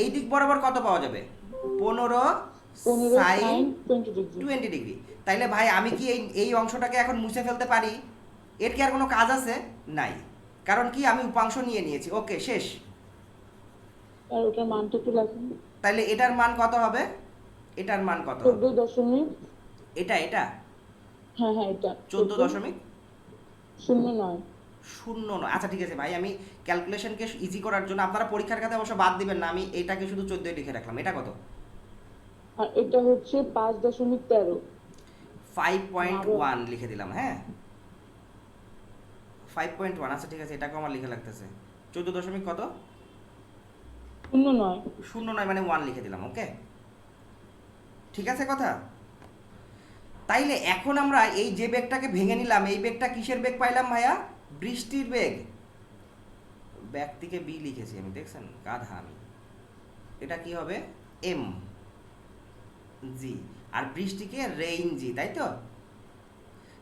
এই দিক বরাবর কত পাওয়া যাবে? 15 sin 20 ডিগ্রি। তাইলে ভাই আমি কি এই অংশটাকে এখন মুছে ফেলতে পারি? এর কি আর কোনো কাজ আছে? নাই, কারণ কি আমি উপাংশ নিয়ে নিয়েছি। ওকে, শেষ। আর ওটার মানটা একটু লেখেন। তাইলে এটার মান কত হবে? এটার মান কত হবে? 14 দশমিক, এটা হ্যাঁ এটা 14.09। 09। আচ্ছা ঠিক আছে ভাই, আমি ক্যালকুলেশনকে ইজি করার জন্য, আপনারা পরীক্ষার খাতে অবশ্য বাদ দিবেন না, আমি এটাকে শুধু 14 লিখে রাখলাম। এটা কত? আর এটা হচ্ছে 5.13। 5.1 লিখে দিলাম, হ্যাঁ 5.1। আচ্ছা ঠিক আছে, এটাকে আমার লিখে লাগতেছে 14 দশমিক কত? 09। 09 মানে 1 লিখে দিলাম, ওকে। ঠিক আছে কথা? তাইলে এখন আমরা এই যে বেগটাকে ভেঙে নিলাম, এই বেগটা কিসের বেগ পাইলাম ভাইয়া? বৃষ্টির বেগ। ব্যক্তিকে বি লিখেছি আমি, দেখছেন গাধা আমি। এটা কি হবে? M G. আর বৃষ্টিকে রেইন জি, তাই তো?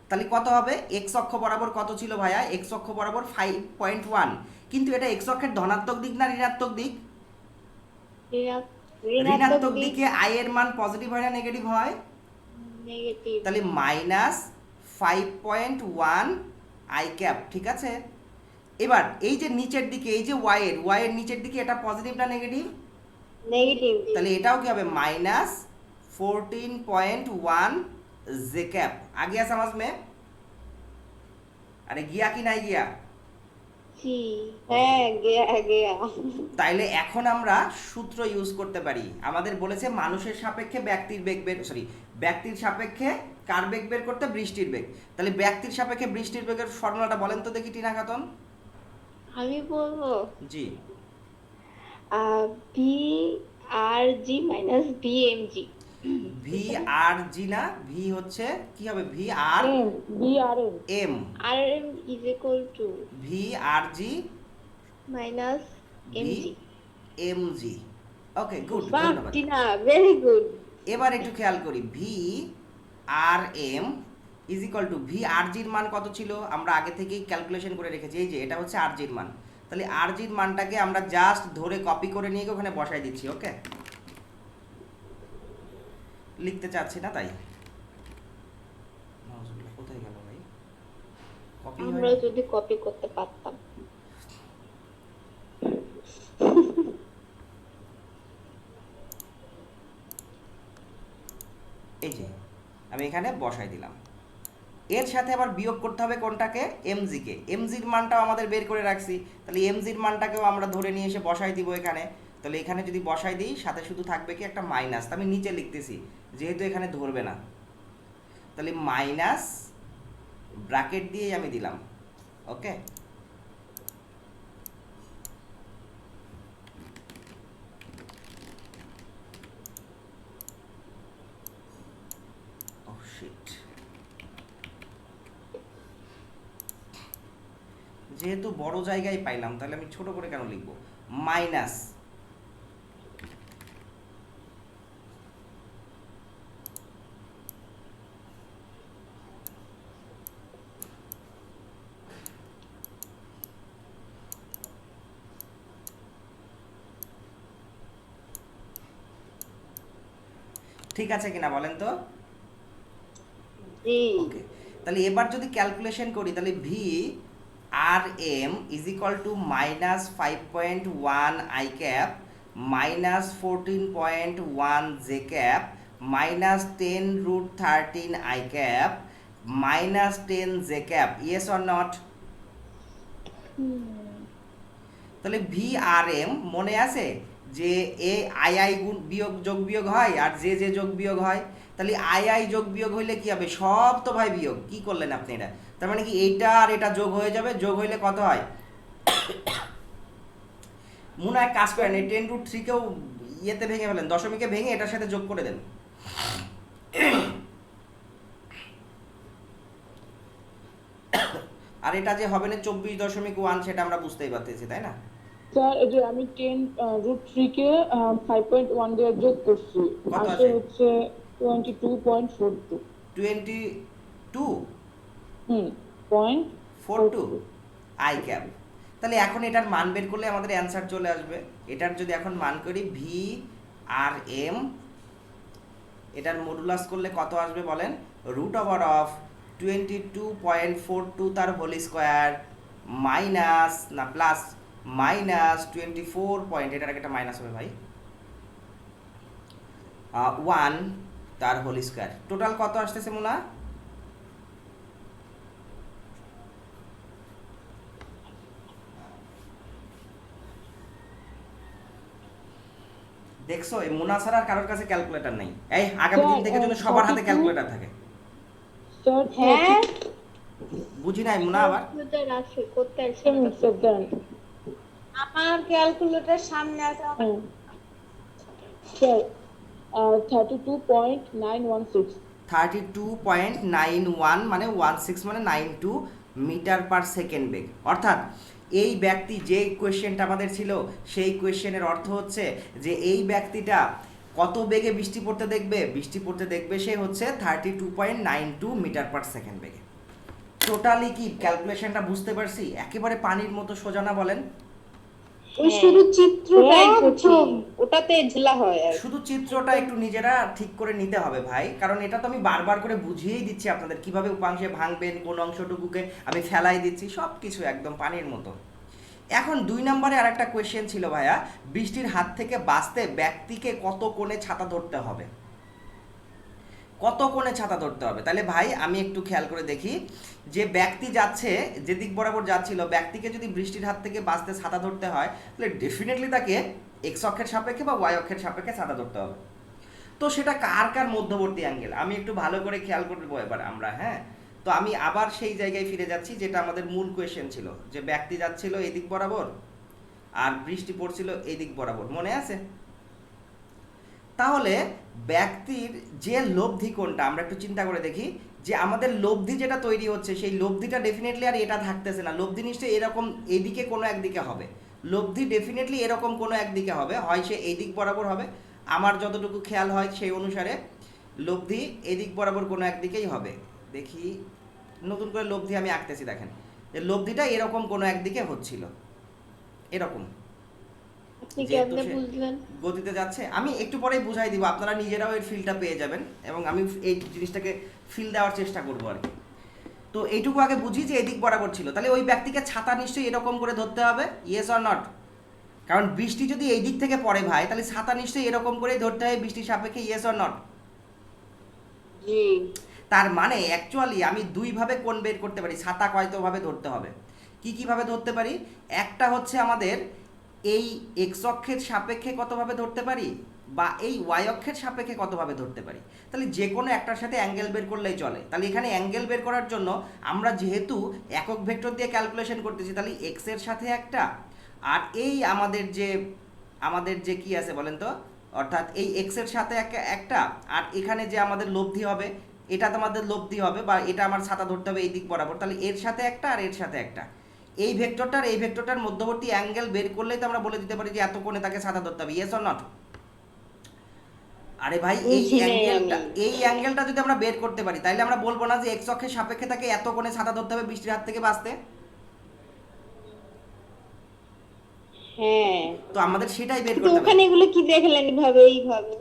তাহলে কত হবে? এক্স অক্ষ বরাবর কত ছিল ভাইয়া? এক্স অক্ষ বরাবর 5.1, কিন্তু এটা এক্স অক্ষের ধনাত্মক দিক না ঋণাত্মক দিক? ঋণাত্মক দিকে আই এর মান পজিটিভ হয় না নেগেটিভ হয়? নেগেটিভ। তাহলে -5.1 আই ক্যাপ, ঠিক আছে। এবার এই যে নিচের দিকে, এই যে ওয়াই এর নিচের দিকে, এটা পজিটিভ না নেগেটিভ? নেগেটিভ। তাহলে এটাও কি হবে? -14.1 জে ক্যাপ। আগে আছে সমাজ মে? আরে গিয়া কি নাই গিয়া? জি। হ্যাঁ গেয়া গেয়া। তাইলে এখন আমরা সূত্র ইউজ করতে পারি। আমাদের বলেছে মানুষের সাপেক্ষে ব্যক্তির বেগ বের, সরি, ব্যক্তির সাপেক্ষে কার বেগ বের করতে? বৃষ্টির বেগ। তাহলে ব্যক্তির সাপেক্ষে বৃষ্টির বেগের ফর্মুলাটা বলেন তো দেখি টিনা খাতুন। আমি বলবো জি। V r g minus v m g. V r g না, ভি হচ্ছে কি হবে? V r m, b r m. M, r m is equal to v r g minus m v g. M g. Okay, good, বাহ ধন্যবাদ। Tina, very good. এবার একটু খেয়াল করি, v r m is equal to v r জির মান কত ছিল? আমরা আগে থেকেই ক্যালকুলেশন করে রেখেছি, এই যে এটা হচ্ছে আর জির মান। তাহলে আর জির মানটাকে আমরা জাস্ট ধরে কপি করে নিয়ে ওখানে বসাই দিচ্ছি, ওকে। লিখতে চাচ্ছি না তাই। কোথায় গেল ভাই? কপি আমরা যদি কপি করতে পারতাম। এই যে আমি এখানে বসাই দিলাম। এর সাথে আবার বিয়োগ করতে হবে কোনটাকে? এমজি কে। এমজির মানটাও আমাদের বের করে রাখছি, তাহলে এমজির মানটাকেও আমরা ধরে নিয়ে এসে বসাই দিব এখানে। তাহলে এখানে যদি বসাই দিই, সাথে শুধু থাকবে কি একটা মাইনাস। আমি নিচে লিখতেছি যেহেতু এখানে ধরবে না, তাহলে মাইনাস ব্র্যাকেট দিয়ে আমি দিলাম, ওকে। ও শিট, যেহেতু বড় জায়গায় পাইলাম, তাহলে আমি ছোট করে কেন লিখবো? মাইনাস ঠিক আছে কিনা বলেন তো? জি। ওকে, তাহলে এবার যদি ক্যালকুলেশন করি, তাহলে v r m is equal to -5.1 i cap minus 14.1 j cap minus 10√13 i cap minus 10 j cap, yes or not? তাহলে ভি আর এম মনে আছে যে এ আই আই গুণ বিয়োগ যোগ বিয়োগ হয় আর জে জে যোগ বিয়োগ হয়, তাহলে আই আই যোগ বিয়োগ হইলে কি হবে? সব তো ভাই বিয়োগ। কি করলেন আপনি এটা? তার মানে কি এইটা আর এটা যোগ হয়ে যাবে, যোগ হইলে কত হয়? মনে হয় কাজ করেন এই 10√3 কেও ইয়েতে ভেঙে ফেলেন, দশমিকে ভেঙে এটার সাথে যোগ করে দেন। আর এটা যে হবে না 24.1 সেটা আমরা বুঝতেই পারতেছি, তাই না? স্যার এই যে আমি 10√3 কে 5.1 দিয়ে যোগ করছি, কত আসে আসে? হচ্ছে 22.42। 22 পয়েন্ট 42 আই ক্যাপ। তাহলে এখন এটার মান বের করলে আমাদের অ্যান্সার চলে আসবে। এটার যদি এখন মান করি ভি আর এম, এটার মডুলাস করলে কত আসবে বলেন? রুট ওভার অফ 22.42 তার হোল স্কোয়ার মাইনাস না প্লাস মাইনাস 24 পয়েন্ট, এটার আগে একটা মাইনাস হবে ভাই, 1 তার হোল স্কোয়ার। টোটাল কত আসতেছে মোনা? দেখছো এই মোনা ছাড়া আর কারোর কাছে ক্যালকুলেটর নেই। এই আগামী দিন থেকে যেন সবার হাতে ক্যালকুলেটর থাকে। স্যার হ্যাঁ বুঝি নাই মোনা আবার। কম্পিউটার আছে কোথায়? স্যার দেন। আমার ক্যালকুলেটর সামনে আছে। স্যার 32.916। 32.91 মানে 16 মানে 92 মিটার পার সেকেন্ড বেগ। অর্থাৎ এই ব্যক্তি যে কোয়েশ্চেনটা আমাদের ছিল সেই কোয়েশ্চেনের অর্থ হচ্ছে যে এই ব্যক্তিটা কত বেগে বৃষ্টি পড়তে দেখবে সে হচ্ছে 32.92 মিটার পার সেকেন্ড বেগে। টোটালি কি ক্যালকুলেশনটা বুঝতে পারছি? একেবারে পানির মতো সোজা না বলেন? ওই শুধু চিত্রটাই একদম। কঠিন, ওটাতে ঝোলা হয় আর কি। শুধু চিত্রটা একটু নিজেরা ঠিক করে নিতে হবে ভাই, কারণ এটা তো আমি বারবার করে বুঝিয়েই দিচ্ছি আপনাদের কিভাবে উপাংশে ভাঙবেন, কোন অংশটুকুকে আমি ফেলাই দিচ্ছি, সব কিছু একদম পানির মতো। এখন 2 নম্বরে আর একটা কোয়েশ্চেন ছিল ভাইয়া, বৃষ্টির হাত থেকে বাঁচতে ব্যক্তিকে কত কোণে ছাতা ধরতে হবে? কত কোণে ছাতা ধরতে হবে? তাহলে ভাই আমি একটু খেয়াল করে দেখি যে ব্যক্তি যাচ্ছে যে দিক বরাবর যাচ্ছিল, ব্যক্তিকে যদি বৃষ্টির হাত থেকে বাঁচতে ছাতা ধরতে হয় তাহলে ডেফিনেটলি তাকে এক্স অক্ষের সাপেক্ষে বা ওয়াই অক্ষের সাপেক্ষে ছাতা ধরতে হবে। তো সেটা কার কার মধ্যবর্তী অ্যাঙ্গেল আমি একটু ভালো করে খেয়াল করবো এবার আমরা। হ্যাঁ, তো আমি আবার সেই জায়গায় ফিরে যাচ্ছি যেটা আমাদের মূল কোয়েশ্চেন ছিল, যে ব্যক্তি যাচ্ছিল এদিক বরাবর আর বৃষ্টি পড়ছিল এই দিক বরাবর, মনে আছে? তাহলে ব্যক্তির যে লব্ধি কোনটা আমরা একটু চিন্তা করে দেখি, যে আমাদের লব্ধি যেটা তৈরি হচ্ছে সেই লব্ধিটা ডেফিনেটলি আর এটা থাকতেছে না, লব্ধি নিশ্চয়ই এরকম এদিকে কোনো একদিকে হবে, লব্ধি ডেফিনেটলি এরকম কোনো একদিকে হবে, হয় সে এই দিক বরাবর হবে, আমার যতটুকু খেয়াল হয় সেই অনুসারে লব্ধি এদিক বরাবর কোনো একদিকেই হবে। দেখি নতুন করে লব্ধি আমি আঁকতেছি, দেখেন যে লব্ধিটা এরকম কোনো একদিকে হচ্ছিল, এরকম আপনি যেহেতু কেমনে সে বুঝলেন? গতিতে যাচ্ছে। আমি একটু পরেই বুঝাই দিব, আপনারা নিজেরাও এর ফিলটা পেয়ে যাবেন এবং আমি এই জিনিসটাকে ফিল দেওয়ার চেষ্টা করবো আর কি। তো এইটুকু আগে বুঝি যে এদিক বরাবর ছিল, তাহলে ওই ব্যক্তিকে ছাতা নিশ্চয়ই এরকম করে ধরতে হবে, ইয়েস অর নট? কারণ বৃষ্টি যদি এই দিক থেকে পড়ে ভাই তাহলে ছাতা নিশ্চয়ই এরকম করেই ধরতে হয় বৃষ্টির সাপেক্ষে, ইয়েস অর নট? জি তার মানে অ্যাকচুয়ালি আমি দুইভাবে কোণ বের করতে পারি, ছাতা কয়তোভাবে ধরতে হবে। কি কিভাবে ধরতে পারি? একটা হচ্ছে আমাদের এই এক্স অক্ষের সাপেক্ষে কতভাবে ধরতে পারি, বা এই ওয়াই অক্ষের সাপেক্ষে কতভাবে ধরতে পারি। তাহলে যে কোনো একটার সাথে অ্যাঙ্গেল বের করলেই চলে। তাহলে এখানে অ্যাঙ্গেল বের করার জন্য আমরা যেহেতু একক ভেক্টর দিয়ে ক্যালকুলেশন করতেছি, তাহলে এক্স এর সাথে একটা, আর এই আমাদের যে কি আছে বলেন তো, অর্থাৎ এই এক্স এর সাথে একটা, আর এখানে যে আমাদের লব্ধি হবে এটা তো আমাদের লব্ধি হবে, বা এটা আমার ছাতা ধরতে হবে এই দিক বরাবর, তাহলে এর সাথে একটা আর এর সাথে একটা, এই ভেক্টরটার মধ্যবর্তী অ্যাঙ্গেল বের করলেই তো আমরা বলে দিতে পারি যে এত কোণে তাকে ছাতা ধরতে হবে, ইয়েস অর নট? আরে ভাই বুঝি নাই আমি। এই অ্যাঙ্গেলটা যদি আমরা বের করতে পারি তাহলে আমরা বলবো না যে এক্স অক্ষের সাপেক্ষে তাকে এত কোণে ছাতা ধরতে হবে বৃষ্টির হাত থেকে বাঁচতে? হ্যাঁ, তো আমাদের সেটাই বের তো করতে ওখানে হবে। এগুলো কি দেখলেন এইভাবে এইভাবে?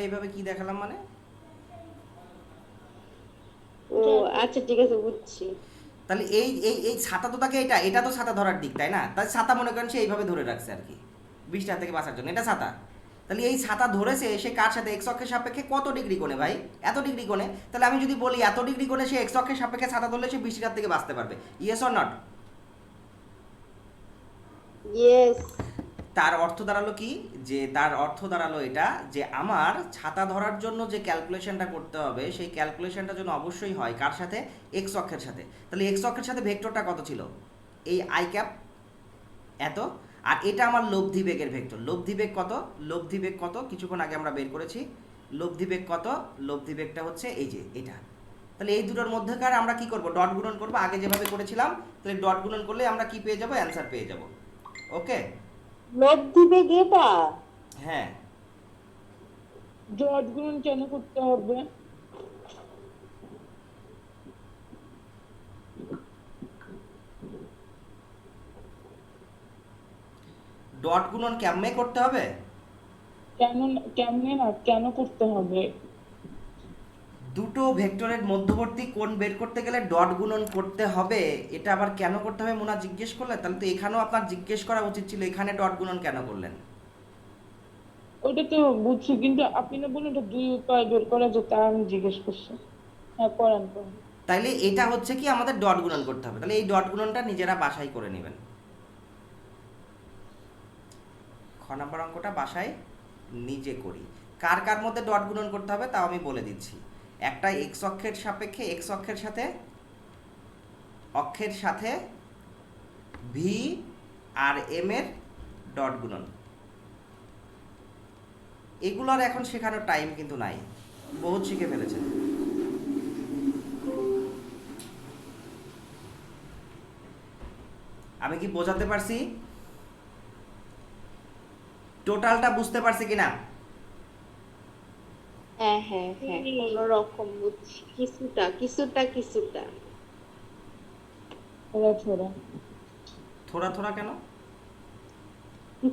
এইভাবে কি দেখালাম মানে? ও আচ্ছা ঠিক আছে বুঝছি। তাহলে এই ছাতা তো তাকে এটা তো ছাতা ধরার দিক, তাই না? তাহলে ছাতা মনে করেন সে এইভাবে ধরে রাখছে আর কি, বৃষ্টির হাত থেকে বাঁচার জন্য, এটা ছাতা। তাহলে এই ছাতা ধরেছে সে কার সাথে? এক্স অক্ষের সাপেক্ষে কত ডিগ্রি কোণে ভাই? এত ডিগ্রি কোণে। তাহলে আমি যদি বলি এত ডিগ্রি কোণে সে এক্স অক্ষের সাপেক্ষে ছাতা ধরলে সে বৃষ্টির হাত থেকে বাঁচতে পারবে, ইয়েস অর নট? ইয়েস। তার অর্থ দাঁড়ালো কি, যে তার অর্থ দাঁড়ালো এটা যে আমার ছাতা ধরার জন্য যে ক্যালকুলেশনটা করতে হবে সেই ক্যালকুলেশনটা যেন অবশ্যই হয় কার সাথে? এক্স অক্ষের সাথে। তাহলে এক্স অক্ষের সাথে ভেক্টরটা কত ছিল? এই আই ক্যাপ এত, আর এটা আমার লব্ধি বেগের ভেক্টর। লব্ধি বেগ কত? লব্ধি বেগ কত কিছুক্ষণ আগে আমরা বের করেছি। লব্ধি বেগ কত? লব্ধি বেগটা হচ্ছে এই যে এটা। তাহলে এই দুটোর মধ্যেকার আমরা কি করব? ডট গুণন করব, আগে যেভাবে করেছিলাম। তাহলে ডট গুণন করলে আমরা কি পেয়ে যাব? অ্যান্সার পেয়ে যাব। ওকে, লোভ দিবে গেটা। হ্যাঁ। ডট গুণন কেন করতে হবে? ডট গুণন কেমনে করতে হবে? কেমনে না, কেন করতে হবে? দুটো ভেক্টরের মধ্যবর্তী কোণ বের করতে গেলে ডট গুণন করতে হবে। এটা আবার কেন করতে হবে মোনা জিজ্ঞেস করলে? তাহলে তো এখানেও আপনার জিজ্ঞেস করা উচিত ছিল, এখানে ডট গুণন কেন করলেন? ওইটা তো বুঝছি, কিন্তু আপনি না বলুন এটা দুই উপায় বের করা যায়, তা আমি জিজ্ঞেস করছি। হ্যাঁ, করেন। তাইলে এটা হচ্ছে কি আমাদের ডট গুণন করতে হবে। তাহলে এই ডট গুণনটা নিজেরা বাসায় করে নেবেন। খ নাম্বার অঙ্কটা বাসায় নিজে করি। কার কার মধ্যে ডট গুণন করতে হবে তাও আমি বলে দিচ্ছি। একটা এক্স অক্ষের সাপেক্ষে এক্স অক্ষের সাথে ভি আর এম এর ডট গুণন। এগুলোর এখন শেখানোর টাইম কিন্তু নাই, বহুত শিখে ফেলেছেন। আমি কি বোঝাতে পারছি? টোটালটা বুঝতে পারছি কিনা? হ্যাঁ হ্যাঁ হ্যাঁ, কোনো রকম বুঝছি। কিছুটা কিছুটা কিছুটা। থোড়া থোড়া। থোড়া থোড়া কেন?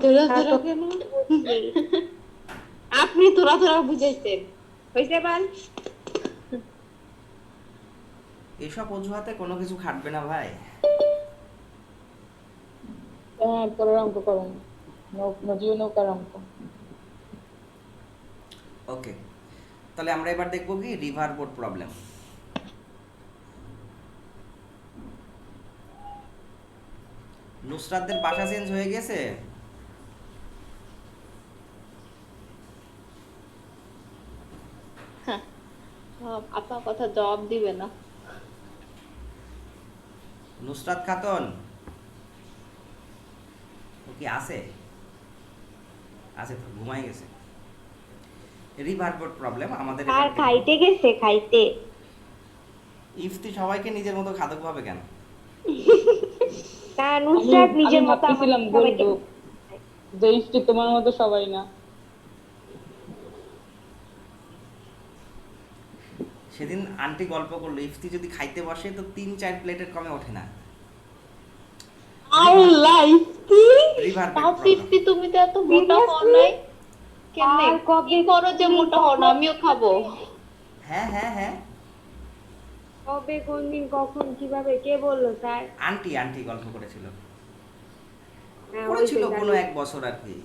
তোরা তোরা কেন? আপনি তোরা তোরা বুঝাইছেন, হয়েছে বাল। এসব অজুহাতে কোনো কিছু খাটবে না ভাই। হ্যাঁ, পরের অঙ্ক করেন। নদীয় নৌকার অঙ্ক। ওকে, তাহলে আমরা এবার দেখব কি রিভার বোট প্রবলেম। নুসরাতদের বাসা চেঞ্জ হয়ে গেছে। আপনার কথা জবাব দিবে না। নুসরাত খাতুন ও কি আছে? আছে তো, ঘুমাই গেছে। রিভার বোট প্রবলেম আমাদের আর খাইতে গেছে খাইতে। ইফতি সবাইকে নিজের মতো খাদক ভাবে কেন? না, নুসরাত নিজের মতো ভাবতেছিলাম বলবো যে ইফতি তোমার মতো সবাই না। সেদিন আন্টি গল্প করলো ইফতি যদি খাইতে বসে তো 3-4 প্লেটের কমে ওঠে না। আল্লাহ কি রিভার তাও বোট 50, তুমি তো এত মোটা হও নাই কেমনে? আর কবে কি করো যে মোটা হও না? আমিও খাবো। হ্যাঁ হ্যাঁ হ্যাঁ, কবে, কোন দিন, কখন, কিভাবে, কে বললো স্যার? আন্টি গল্প করেছিল, হ্যাঁ, করেছিল ওই তো কোনো জানি। এক বছর আর কি।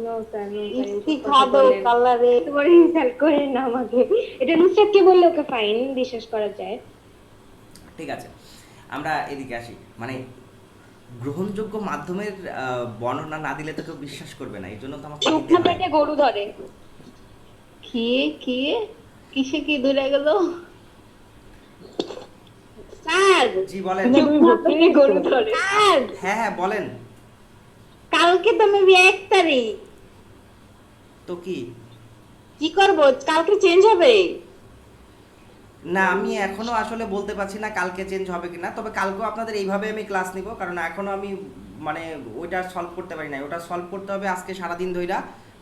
No, sir, no, sir, Ifti এসব কথা খাদো বললেন। কালারে। তোমার ইনসাল্ট করেন না আমাকে। এটা নুসরাতকে বললে ওকে ফাইন বিশ্বাস করা যায়। ঠিক আছে, আমরা এদিকে আসি। মানে গ্রহণযোগ্য মাধ্যমের বর্ণনা না দিলে তো কেউ বিশ্বাস করবে না, এই জন্য তো আমাকে দিতে শুকনো হয়। পেটে গরু ধরে। কি কি কিসে কি দূরে গেল? স্যার জি বলেন। শুকনো পেটে গরু ধরে। স্যার, হ্যাঁ হ্যাঁ বলেন। কালকে তো মেবি 1 তারিখ। তো কি? কি করব? কালকে চেঞ্জ হবে? না, আমি এখনো আসলে বলতে পারছি না কালকে চেঞ্জ হবে কিনা, তবে কালকেও আপনাদের এইভাবে আমি ক্লাস নিব, কারণ এখনো আমি মানে ওইটা সলভ করতে পারি না। ওটা সলভ করতে হবে আজকে সারাদিন ধইরা,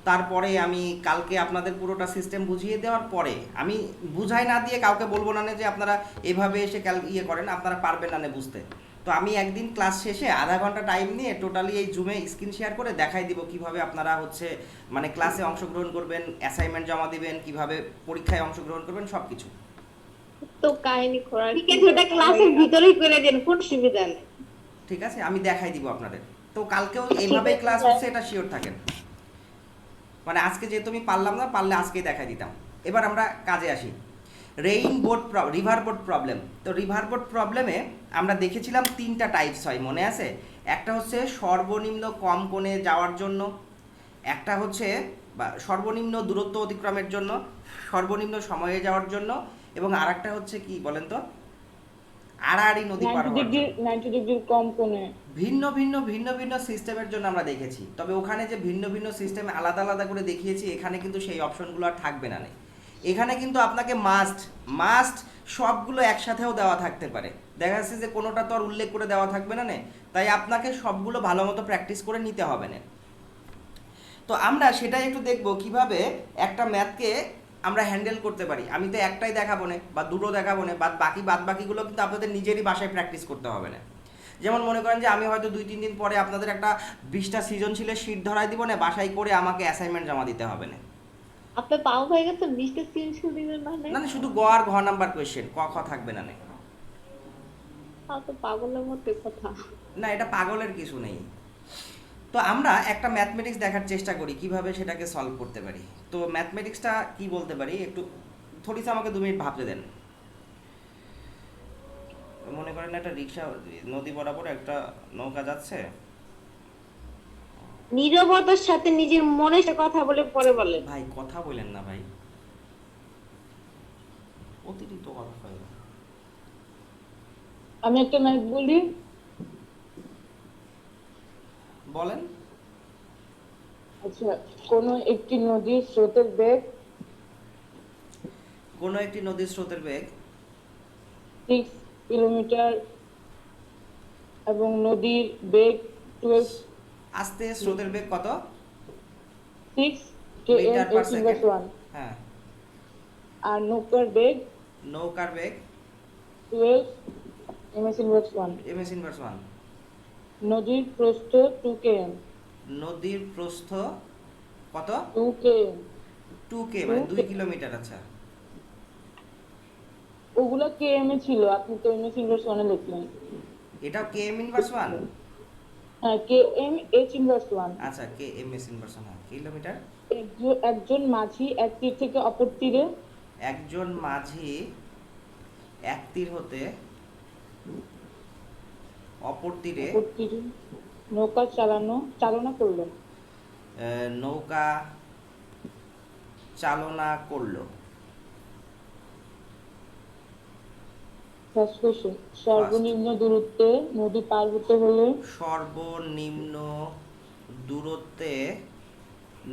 তারপরে আমি কালকে আপনাদের পুরোটা সিস্টেম বুঝিয়ে দেওয়ার পরে আমি বুঝাই না দিয়ে কাউকে বলবো না যে আপনারা এভাবে এসে ইয়ে করেন, আপনারা পারবেন না বুঝতে। তো আমি একদিন ক্লাস শেষে আধা ঘন্টা টাইম নিয়ে টোটালি এই জুমে স্ক্রিন শেয়ার করে দেখাই দিব কিভাবে আপনারা হচ্ছে মানে ক্লাসে অংশগ্রহণ করবেন, অ্যাসাইনমেন্ট জমা দিবেন, কিভাবে পরীক্ষায় অংশগ্রহণ করবেন, সব কিছু। তো কাহিনী করার ঠিক আছে, ওটা ক্লাসের ভিতরেই করে দেন, কোন সুবিধা নেই। ঠিক আছে, আমি দেখাই দিব আপনাদের। তো কালকেও এইভাবেই ক্লাস হচ্ছে, এটা শিওর থাকেন। মানে আজকে যেহেতু আমি পারলাম না, পারলে আজকেই দেখাই দিতাম। এবার আমরা কাজে আসি। River boat problem. তো রিভার বোট প্রবলেমে আমরা দেখেছিলাম 3টা টাইপস হয়, মনে আছে? একটা হচ্ছে সর্বনিম্ন কম কোণে যাওয়ার জন্য, একটা হচ্ছে বা সর্বনিম্ন দূরত্ব অতিক্রমের জন্য, সর্বনিম্ন সময়ে যাওয়ার জন্য, এবং আরেকটা হচ্ছে কি বলেন তো, আড়াআড়ি নদী পার 90 হওয়ার ডিগ্রি জন্য। 90 ডিগ্রি কম কোণে। ভিন্ন ভিন্ন সিস্টেমের জন্য আমরা দেখেছি, তবে ওখানে যে ভিন্ন ভিন্ন সিস্টেম আলাদা আলাদা করে দেখিয়েছি, এখানে কিন্তু সেই অপশনগুলো আর থাকবে না। এখানে কিন্তু আপনাকে মাস্ট সবগুলো একসাথেও দেওয়া থাকতে পারে। দেখা যাচ্ছে যে কোনোটা তো আর উল্লেখ করে দেওয়া থাকবে না, তাই আপনাকে সবগুলো ভালো মতো প্র্যাকটিস করে নিতে হবে না। তো আমরা সেটাই একটু দেখব কিভাবে একটা ম্যাথকে আমরা হ্যান্ডেল করতে পারি। আমি তো একটাই দেখাবো না বা দুটো দেখাবো না, বাদ বাকিগুলো কিন্তু আপনাদের নিজেরই বাসায় প্র্যাকটিস করতে হবে না। যেমন মনে করেন যে আমি হয়তো 2-3 দিন পরে আপনাদের একটা 20টা সৃজনশীলের শীট ধরাই দিব না, বাসায় করে আমাকে অ্যাসাইনমেন্ট জমা দিতে হবে না। আপনার পাও হয়ে গেছে 20টা সিরিয়াল দিবেন মানে? না শুধু গ আর ঘ নাম্বার কোয়েশ্চেন, ক খ থাকবে না। তাও তো পাগলের মতো কথা। না, এটা পাগলের কিছু নেই। তো আমরা একটা ম্যাথমেটিক্স দেখার চেষ্টা করি কিভাবে সেটাকে সলভ করতে পারি। তো ম্যাথমেটিক্সটা কি বলতে পারি, একটু থোড়িসা আমাকে 2 মিনিট ভাবতে দেন। মনে করেন একটা রিক্সা, নদী বরাবর একটা নৌকা যাচ্ছে। নীরবতার সাথে নিজের মনের সাথে কথা বলে পরে বলেন। ভাই কথা বলেন না ভাই, অতিরিক্ত কথা হয়। আমি একটা ম্যাথ বলি, বলেন। আচ্ছা, কোন একটি নদীর স্রোতের বেগ কোনো একটি নদীর স্রোতের বেগ 6 কিলোমিটার এবং নদীর বেগ 12 আস্তে, স্রোতের বেগ কত? 6 km metre per h second. inverse 1, হ্যাঁ, আর নৌকার বেগ নৌকার বেগ 12 ms inverse 1। ms inverse 1। নদীর প্রস্থ 2 km। নদীর প্রস্থ কত? 2 km। 2k, মানে 2 কিলোমিটার। আচ্ছা, ওগুলা km এ ছিল, আপনি তো ms inverse 1 এ লিখলেন। এটাও km ইনভার্স 1। হ্যাঁ, km h inverse 1। আচ্ছা, km s ইনভার্স 1 কিলোমিটার। একজন মাঝি এক তীর থেকে অপর তীরে একজন মাঝি এক তীর হতে অপর তীরে নৌকা চালনা করলেন। নৌকা চালনা করলো। First question, সর্বনিম্ন দূরত্বে নদী পার হতে হলে সর্বনিম্ন দূরত্বে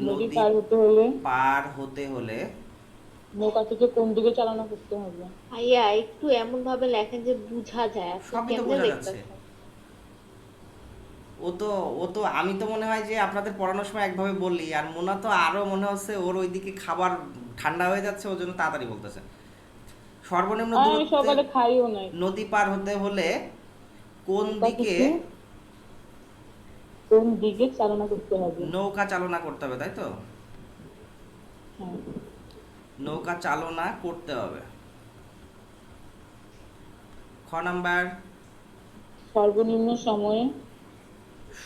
নদী নদী পার হতে হলে পার হতে হলে নৌকা থেকে কোন দিকে চালনা করতে হবে? ভাইয়া একটু এমন ভাবে লেখেন যে বোঝা যায়। আপনি সবই তো কেমনে বোঝা যাচ্ছে। লিখতেছেন? ও তো আমি তো মনে হয় যে আপনাদের পড়ানোর সময় একভাবে বললি, আর মোনা তো আরো মনে হচ্ছে ওর ওইদিকে খাবার ঠান্ডা হয়ে যাচ্ছে, ওর জন্য তাড়াতাড়ি বলতেছে। সর্বনিম্ন আমি দূরত্বে সকালে খাইও নাই। নদী পার হতে হলে কোন নৌকা দিকে থেকে কোন দিকে চালনা করতে হবে? নৌকা চালনা করতে হবে, তাই তো? হ্যাঁ। নৌকা চালনা করতে হবে। খ নাম্বার, সর্বনিম্ন সময়ে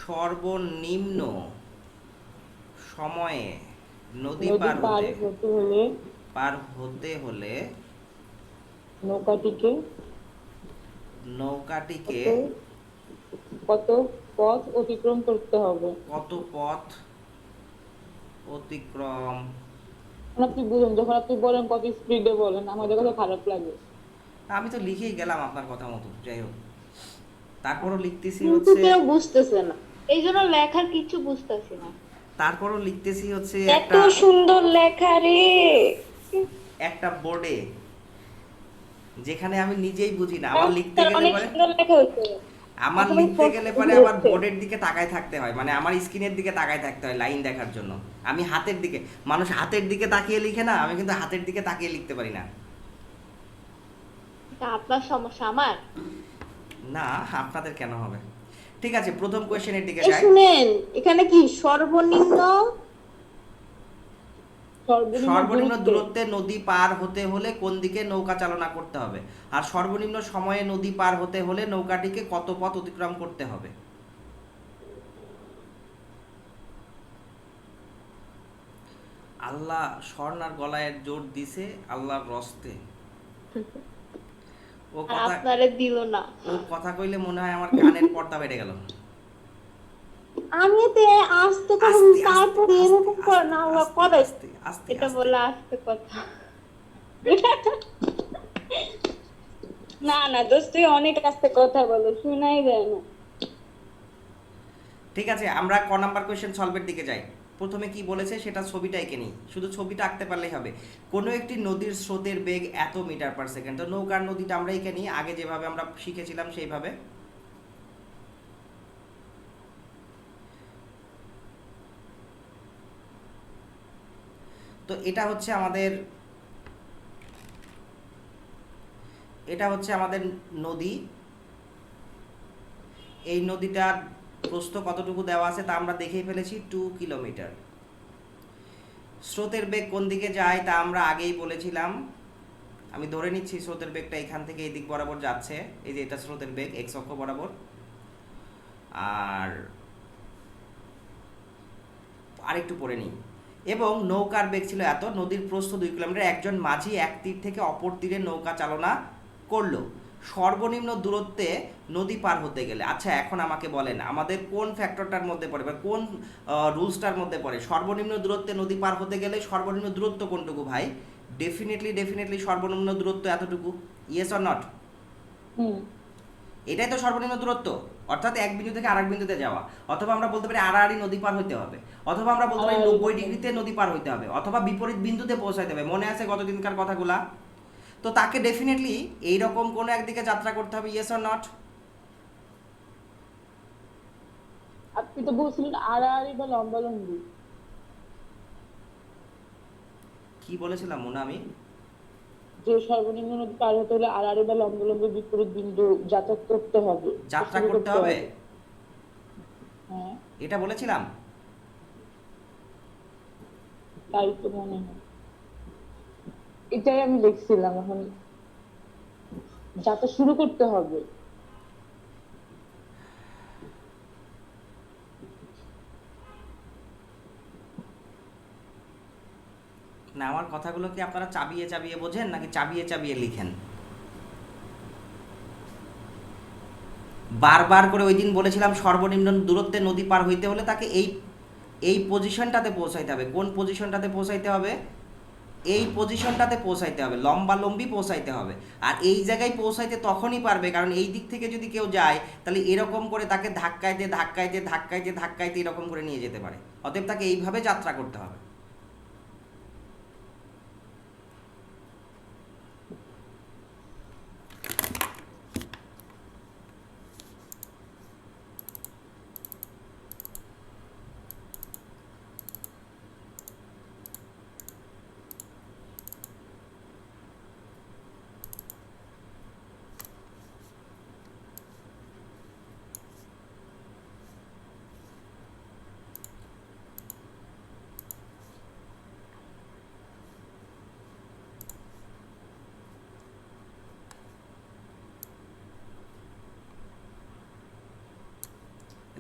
সর্বনিম্ন সময়ে নদী নদী পার পার হতে হলে নৌকাটিকে কত পথ অতিক্রম করতে হবে? কত পথ অতিক্রম। আপনি বুঝেন, যখন আপনি বলেন কত স্পিডে বলেন, আমাদের কাছে খারাপ লাগে। আমি তো লিখেই গেলাম আপনার কথা মতো, যাই হোক। তারপরও লিখতেছি কিন্তু হচ্ছে, কেউ বুঝতেছে না। এই জন্য লেখার কিছু বুঝতেছি না। তারপরও লিখতেছি হচ্ছে এত সুন্দর লেখা রে। একটা বোর্ডে, যেখানে আমি নিজেই বুঝি না। আমার লিখতে গেলে অনেক পরে সুন্দর লেখা হয়েছে। আমার আসলে লিখতে গেলে পরে হচ্ছে। আবার বোর্ডের দিকে তাকায় থাকতে হয়, মানে আমার স্ক্রিনের দিকে তাকায় থাকতে হয় লাইন দেখার জন্য। আমি হাতের দিকে, মানুষ হাতের দিকে তাকিয়ে লিখে না, আমি কিন্তু হাতের দিকে তাকিয়ে লিখতে পারি না। এটা আপনার সমস্যা, আমার না, আপনাদের কেন হবে? ঠিক আছে, প্রথম কোশ্চেনের দিকে এই যাই। শুনেন, এখানে কি সর্বনিম্ন সর্বনিম্ন দূরত্বে। দূরত্বে নদী পার হতে হলে কোন দিকে নৌকা চালনা করতে হবে, আর সর্বনিম্ন সময়ে নদী পার হতে হলে নৌকাটিকে কত পথ অতিক্রম করতে হবে? আল্লাহ স্বর্ণার গলায় জোর দিছে আল্লাহর রস্তে। ও আর কথা আপনারে দিল না। ও কথা কইলে মনে হয় আমার কানের পর্দা বেড়ে গেল। আমি তো আসতে তখন আস্তে তারপরে এরকম করে না আল্লাহ আস্তে করে আস্তে আস্তে এটা আস্তে। বলে আস্তে কথা। না না দোস্ত তুই অনেক আস্তে কথা বলো, শোনাই যায় না। ঠিক আছে, আমরা ক নাম্বার কোয়েশ্চেন সলভের দিকে যাই। প্রথমে কি বলেছে সেটা ছবিটা এঁকে নিই, শুধু ছবিটা আঁকতে পারলেই হবে। কোনো একটি নদীর স্রোতের বেগ এত মিটার পার সেকেন্ড। তো নৌকার নদীটা আমরা এঁকে নিই আগে যেভাবে আমরা শিখেছিলাম সেইভাবে। তো এটা হচ্ছে আমাদের নদী। এই নদীটার প্রস্থ কতটুকু দেওয়া আছে তা আমরা দেখেই ফেলেছি, 2 কিলোমিটার। স্রোতের বেগ কোন দিকে যায় তা আমরা আগেই বলেছিলাম। আমি ধরে নিচ্ছি স্রোতের বেগটা এখান থেকে এই দিক বরাবর যাচ্ছে, এই যে এটা স্রোতের বেগ এক্স অক্ষ বরাবর। আর আরেকটু পরে নিই। এবং নৌকার বেগ ছিল এত, নদীর প্রস্থ 2 কিলোমিটার। একজন মাঝি এক তীর থেকে অপর তীরে নৌকা চালনা করলো সর্বনিম্ন দূরত্বে নদী পার হতে গেলে। আচ্ছা এখন আমাকে বলেন আমাদের কোন ফ্যাক্টরটার মধ্যে পড়ে বা কোন রুলসটার মধ্যে পড়ে? সর্বনিম্ন দূরত্বে নদী পার হতে গেলে সর্বনিম্ন দূরত্ব কোনটুকু ভাই? ডেফিনেটলি সর্বনিম্ন দূরত্ব এতটুকু। Yes or not? এটাই তো সর্বনিম্ন দূরত্ব, অর্থাৎ এক বিন্দু থেকে আরেক বিন্দুতে যাওয়া। অথবা আমরা বলতে পারি আড়াআড়ি নদী পার হইতে হবে, অথবা আমরা বলতে পারি 90 ডিগ্রিতে নদী পার হইতে হবে, অথবা বিপরীত বিন্দুতে পৌঁছাইতে হবে। মনে আছে গতদিনকার কথাগুলা? তো তাকে ডেফিনেটলি এইরকম কোনো একদিকে যাত্রা করতে হবে। Yes or not? আপনি তো বলছিলেন আড়াআড়ি বা লম্বালম্বি। কি বলেছিলাম মনে আমি? যে সর্বনিম্ন নদী পার হতে হলে আড়াআড়ি বা লম্বালম্বি বিপরীত বিন্দু যাতায়াত করতে হবে, যাত্রা শুরু করতে হবে, হ্যাঁ এটা বলেছিলাম। তাই তো মনে হয়, এটাই আমি দেখছিলাম। এখন যাত্রা শুরু করতে হবে। না আমার কথাগুলো কি আপনারা চাবিয়ে চাবিয়ে বোঝেন নাকি চাবিয়ে চাবিয়ে লিখেন? বারবার করে ওই দিন বলেছিলাম সর্বনিম্ন দূরত্বে নদী পার হইতে হলে তাকে এই পজিশনটাতে পৌঁছাইতে হবে। কোন পজিশনটাতে পৌঁছাইতে হবে? এই পজিশনটাতে পৌঁছাইতে হবে, লম্বালম্বি পৌঁছাইতে হবে। আর এই জায়গায় পৌঁছাইতে তখনই পারবে কারণ এই দিক থেকে যদি কেউ যায় তাহলে এরকম করে তাকে ধাক্কাইতে ধাক্কাইতে ধাক্কাইতে ধাক্কাইতে এরকম করে নিয়ে যেতে পারে। অতএব তাকে এইভাবে যাত্রা করতে হবে।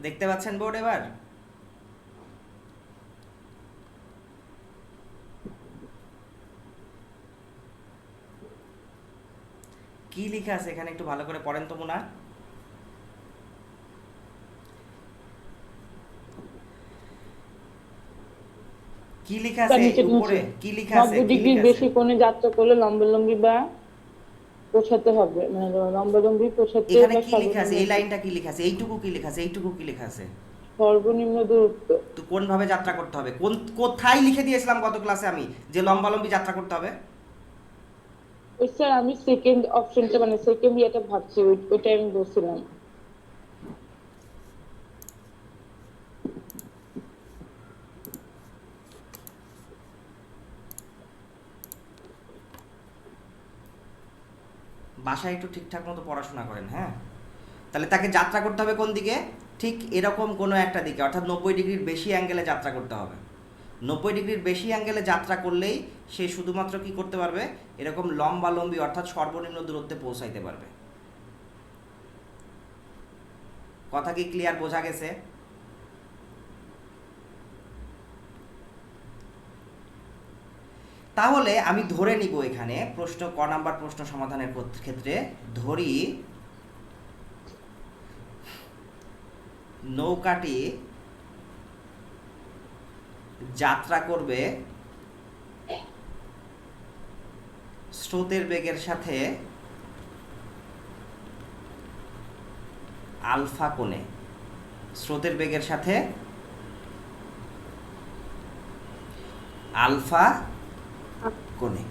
দেখতে পাচ্ছেন বোর্ড এবার? কি লেখা আছে এখানে একটু ভালো করে পড়েন তো মুনা। কি লেখা তার আছে নিচে উপরে? কি লেখা আছে? 90 কি ডিগ্রির লেখা আছে? বেশি কোণে যাত্রা করলে লম্বালম্বি বা পৌঁছাতে হবে, মানে লম্বালম্বি পৌঁছাতে এখানে বা কি লেখা আছে? এই লাইনটা কি লেখা আছে? এইটুকু কি লেখা আছে? এইটুকু কি লেখা আছে? সর্বনিম্ন দূরত্ব। তো কোন ভাবে যাত্রা করতে হবে? কোথায় লিখে দিয়েছিলাম গত ক্লাসে আমি যে লম্বালম্বি যাত্রা করতে হবে? ওই স্যার আমি সেকেন্ড অপশনটা মানে সেকেন্ড ইয়েটা ভাবছি, ওইটাই আমি বলছিলাম। বাসায় একটু ঠিকঠাক মতো পড়াশোনা করেন, হ্যাঁ? তাহলে তাকে যাত্রা করতে হবে কোন দিকে? ঠিক এরকম কোনো একটা দিকে, অর্থাৎ 90 ডিগ্রির বেশি অ্যাঙ্গেলে যাত্রা করতে হবে। 90 ডিগ্রির বেশি অ্যাঙ্গেলে যাত্রা করলেই সে শুধুমাত্র কি করতে পারবে, এরকম লম্বালম্বি অর্থাৎ সর্বনিম্ন দূরত্বে পৌঁছাইতে পারবে। কথা কি ক্লিয়ার, বোঝা গেছে? তাহলে আমি ধরে নিব এখানে প্রশ্ন ক নাম্বার প্রশ্ন সমাধানের ক্ষেত্রে ধরি নৌকাটি যাত্রা করবে স্রোতের বেগের সাথে আলফা কোণে, স্রোতের বেগের সাথে আলফা কোণে।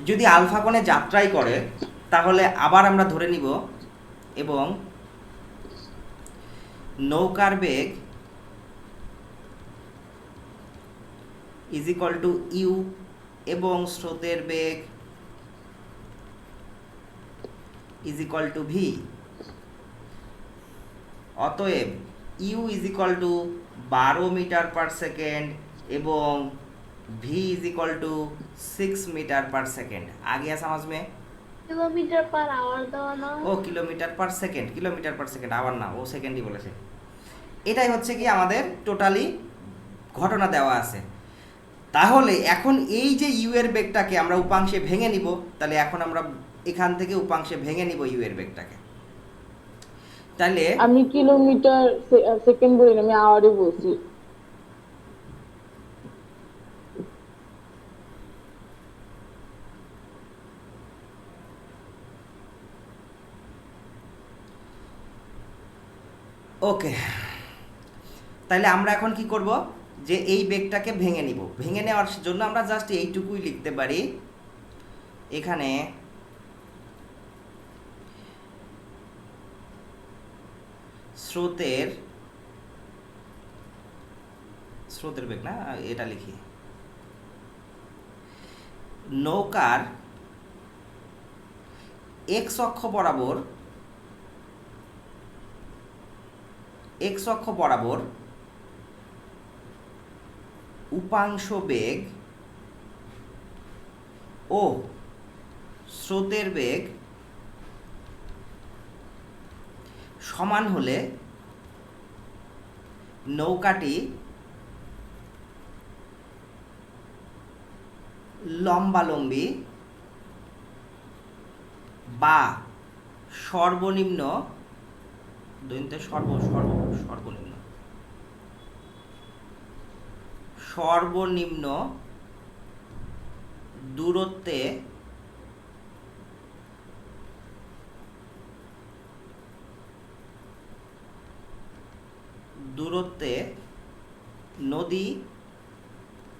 যদি আলফা কোণে যাত্রাই করে তাহলে আবার আমরা ধরে নিব এবং নৌকার বেগ ইজ ইকুয়াল টু ইউ এবং স্রোতের বেগ ইজ ইকুয়াল টু ভি। অতএব u is equal to 12 metre per second এবং v is equal to 6 metre per second. আগে समझ में? কিলোমিটার পার আওয়ার দেওয়া না? ও kilometre per second, kilometre per second, আবার না, ও সেকেন্ডই বলেছে। এটাই হচ্ছে কি আমাদের টোটালি ঘটনা দেওয়া আছে। তাহলে এখন এই যে ইউ এর বেগটাকে আমরা উপাংশে ভেঙে নিব, তাহলে এখন আমরা এখান থেকে উপাংশে ভেঙে নিব ইউ এর বেগটাকে। তাহলে আমি কিলোমিটার সেকেন্ড বলি না, আমি আওয়ারে বলছি। ওকে, তাহলে আমরা এখন কি করব, যে এই বেগটাকে ভেঙে নিব। ভেঙে নেওয়ার জন্য আমরা জাস্ট এইটুকুই লিখতে পারি, এখানে স্রোতের বেগ না, এটা লিখি, নৌকার এক্স অক্ষ বরাবর উপাংশ বেগ ও স্রোতের বেগ সমান হলে নৌকাটি লম্বালম্বি বা সর্বনিম্ন সর্বনিম্ন দূরত্বে নদী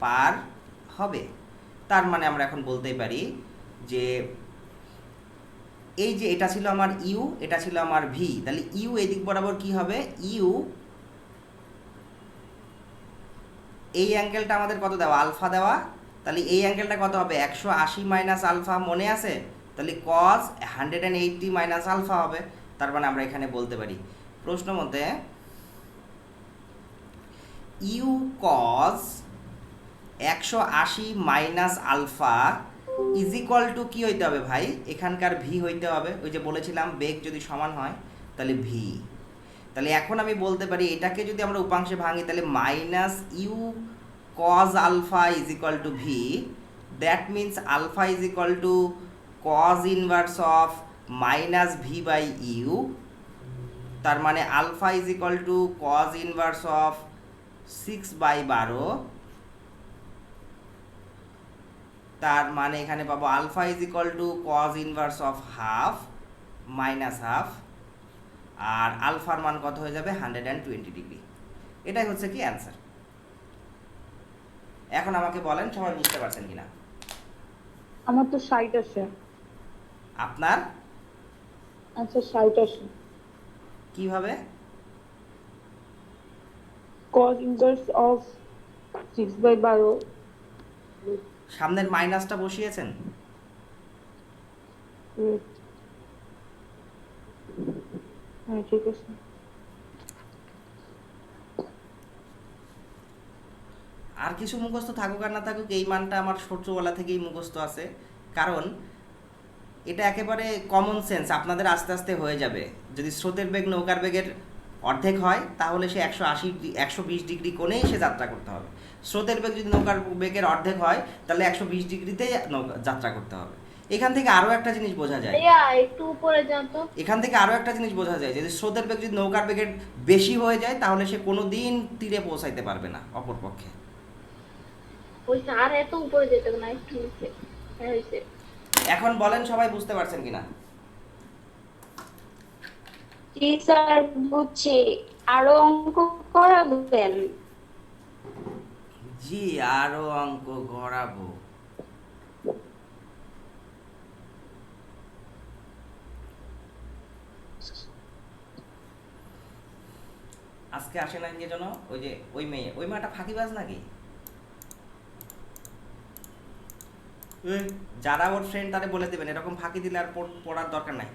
পার হবে। তার মানে আমরা এখন বলতেই পারি যে এই যে এটা ছিল আমার ইউ, এটা ছিল আমার ভি, তাহলে ইউ এদিক বরাবর কি হবে, ইউ এই অ্যাঙ্গেলটা আমাদের কত দেওয়া, আলফা দেওয়া, তাহলে এই অ্যাঙ্গেলটা কত হবে 180 মাইনাস আলফা, মনে আছে? তাহলে কজ 180 মাইনাস আলফা হবে। তার মানে আমরা এখানে বলতে পারি প্রশ্ন মতে u cos 180 minus alpha is equal to কি হইতে হবে ভাই, এখানকার ভি হইতে হবে। ওই যে বলেছিলাম বেগ যদি সমান হয় তাহলে ভি। তাহলে এখন আমি বলতে পারি এটাকে যদি আমরা উপাংশে ভাঙি তাহলে minus u cos alpha is equal to v, that means alpha is equal to cos inverse of minus v by u. তার মানে alpha is equal to cos inverse of 6/12। তার মানে এখানে পাবো alpha is equal to cos inverse of half minus half, আর আলফার মান কত হয়ে যাবে 120 ডিগ্রি। এটাই হচ্ছে কি অ্যান্সার। এখন আমাকে বলেন সবাই বুঝতে পারছেন কিনা? আমার তো 60 আসে। আপনার আচ্ছা 60 আসে। কিভাবে? cos inverse of 6/12। সামনের মাইনাসটা বসিয়েছেন? হ্যাঁ ঠিক আছে। আর কিছু মুখস্থ থাকুক আর না থাকুক, এই মানটা আমার ছোটবেলা থেকেই মুখস্থ আছে। কারণ এটা একেবারে কমন সেন্স, আপনাদের আস্তে আস্তে হয়ে যাবে। যদি স্রোতের বেগ নৌকার বেগের অর্ধেক হয় তাহলে সে 120 ডিগ্রি কোণেই সে যাত্রা করতে হবে। স্রোতের বেগ যদি নৌকার বেগের অর্ধেক হয় তাহলে 120 ডিগ্রিতে যাত্রা করতে হবে। এখান থেকে আরও একটা জিনিস বোঝা যায়, ভাইয়া একটু উপরে যান তো। এখান থেকে আরও একটা জিনিস বোঝা যায়, যদি স্রোতের বেগ যদি নৌকার বেগের বেশি হয়ে যায় তাহলে সে কোনো দিন তীরে পৌঁছাইতে পারবে না অপরপক্ষে। হইছে, আর এত উপরে যেতে হবে না, একটু নিচে। হ্যাঁ হইছে। এখন বলেন সবাই বুঝতে পারছেন কিনা? জি স্যার, বুঝছি। আরো অঙ্ক করাবেন? জি, আরো অঙ্ক করাবো। আজকে আসে না কে যেন, ওই যে ওই মেয়েটা ফাঁকিবাজ নাকি? যারা ওর ফ্রেন্ড তারে বলে দেবেন এরকম ফাঁকি দিলে আর পড়ার দরকার নাই।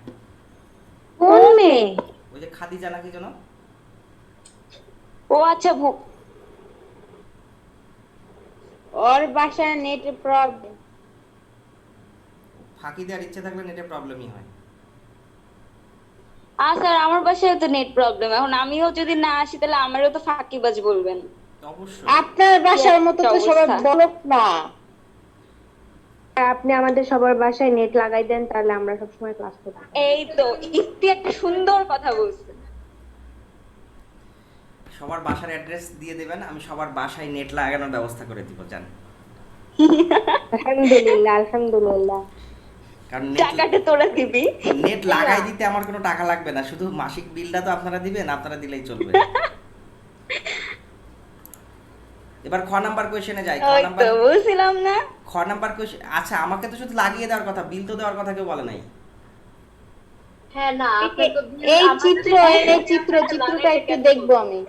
কোন মেয়ে? ওই যে খাদিজা নাকি যেন। ও আচ্ছা, ওর বাসায় নেট প্রবলেম। ফাঁকি দেওয়ার ইচ্ছে থাকলে নেটে প্রবলেমই হয়। স্যার আমার বাসায় তো নেট প্রবলেম, এখন আমিও যদি না আসি তাহলে আমারও তো ফাঁকিবাজ বলবেন। অবশ্যই। আপনার বাসার মতো তো সবাই অবস্থা। বলক না। আপনি আমাদের সবার বাসায় নেট লাগাই দেন, তাহলে আমরা সবসময় ক্লাস করব। এই তো ইফতি একটা সুন্দর কথা বলছে। সবার বাসার অ্যাড্রেস দিয়ে দেবেন, আমি সবার বাসায় নেট লাগানোর ব্যবস্থা করে দিব, জান। আলহামদুলিল্লাহ, আলহামদুলিল্লাহ। কারণ টাকাটা তোরা দিবি। নেট লাগাই দিতে আমার কোনো টাকা লাগবে না, শুধু মাসিক বিলটা তো আপনারা দিবেন, আপনারা দিলেই চলবে। এবার খ নাম্বার কোশ্চেনে যাই। ওই তো বলছিলাম না। খ নাম্বার কোশ্চেন, আচ্ছা আমাকে তো শুধু লাগিয়ে দেওয়ার কথা, বিল তো দেওয়ার কথা কেউ বলে নাই। হ্যাঁ না, আপনি তো এই চিত্রটা একটু দেখবো আমি।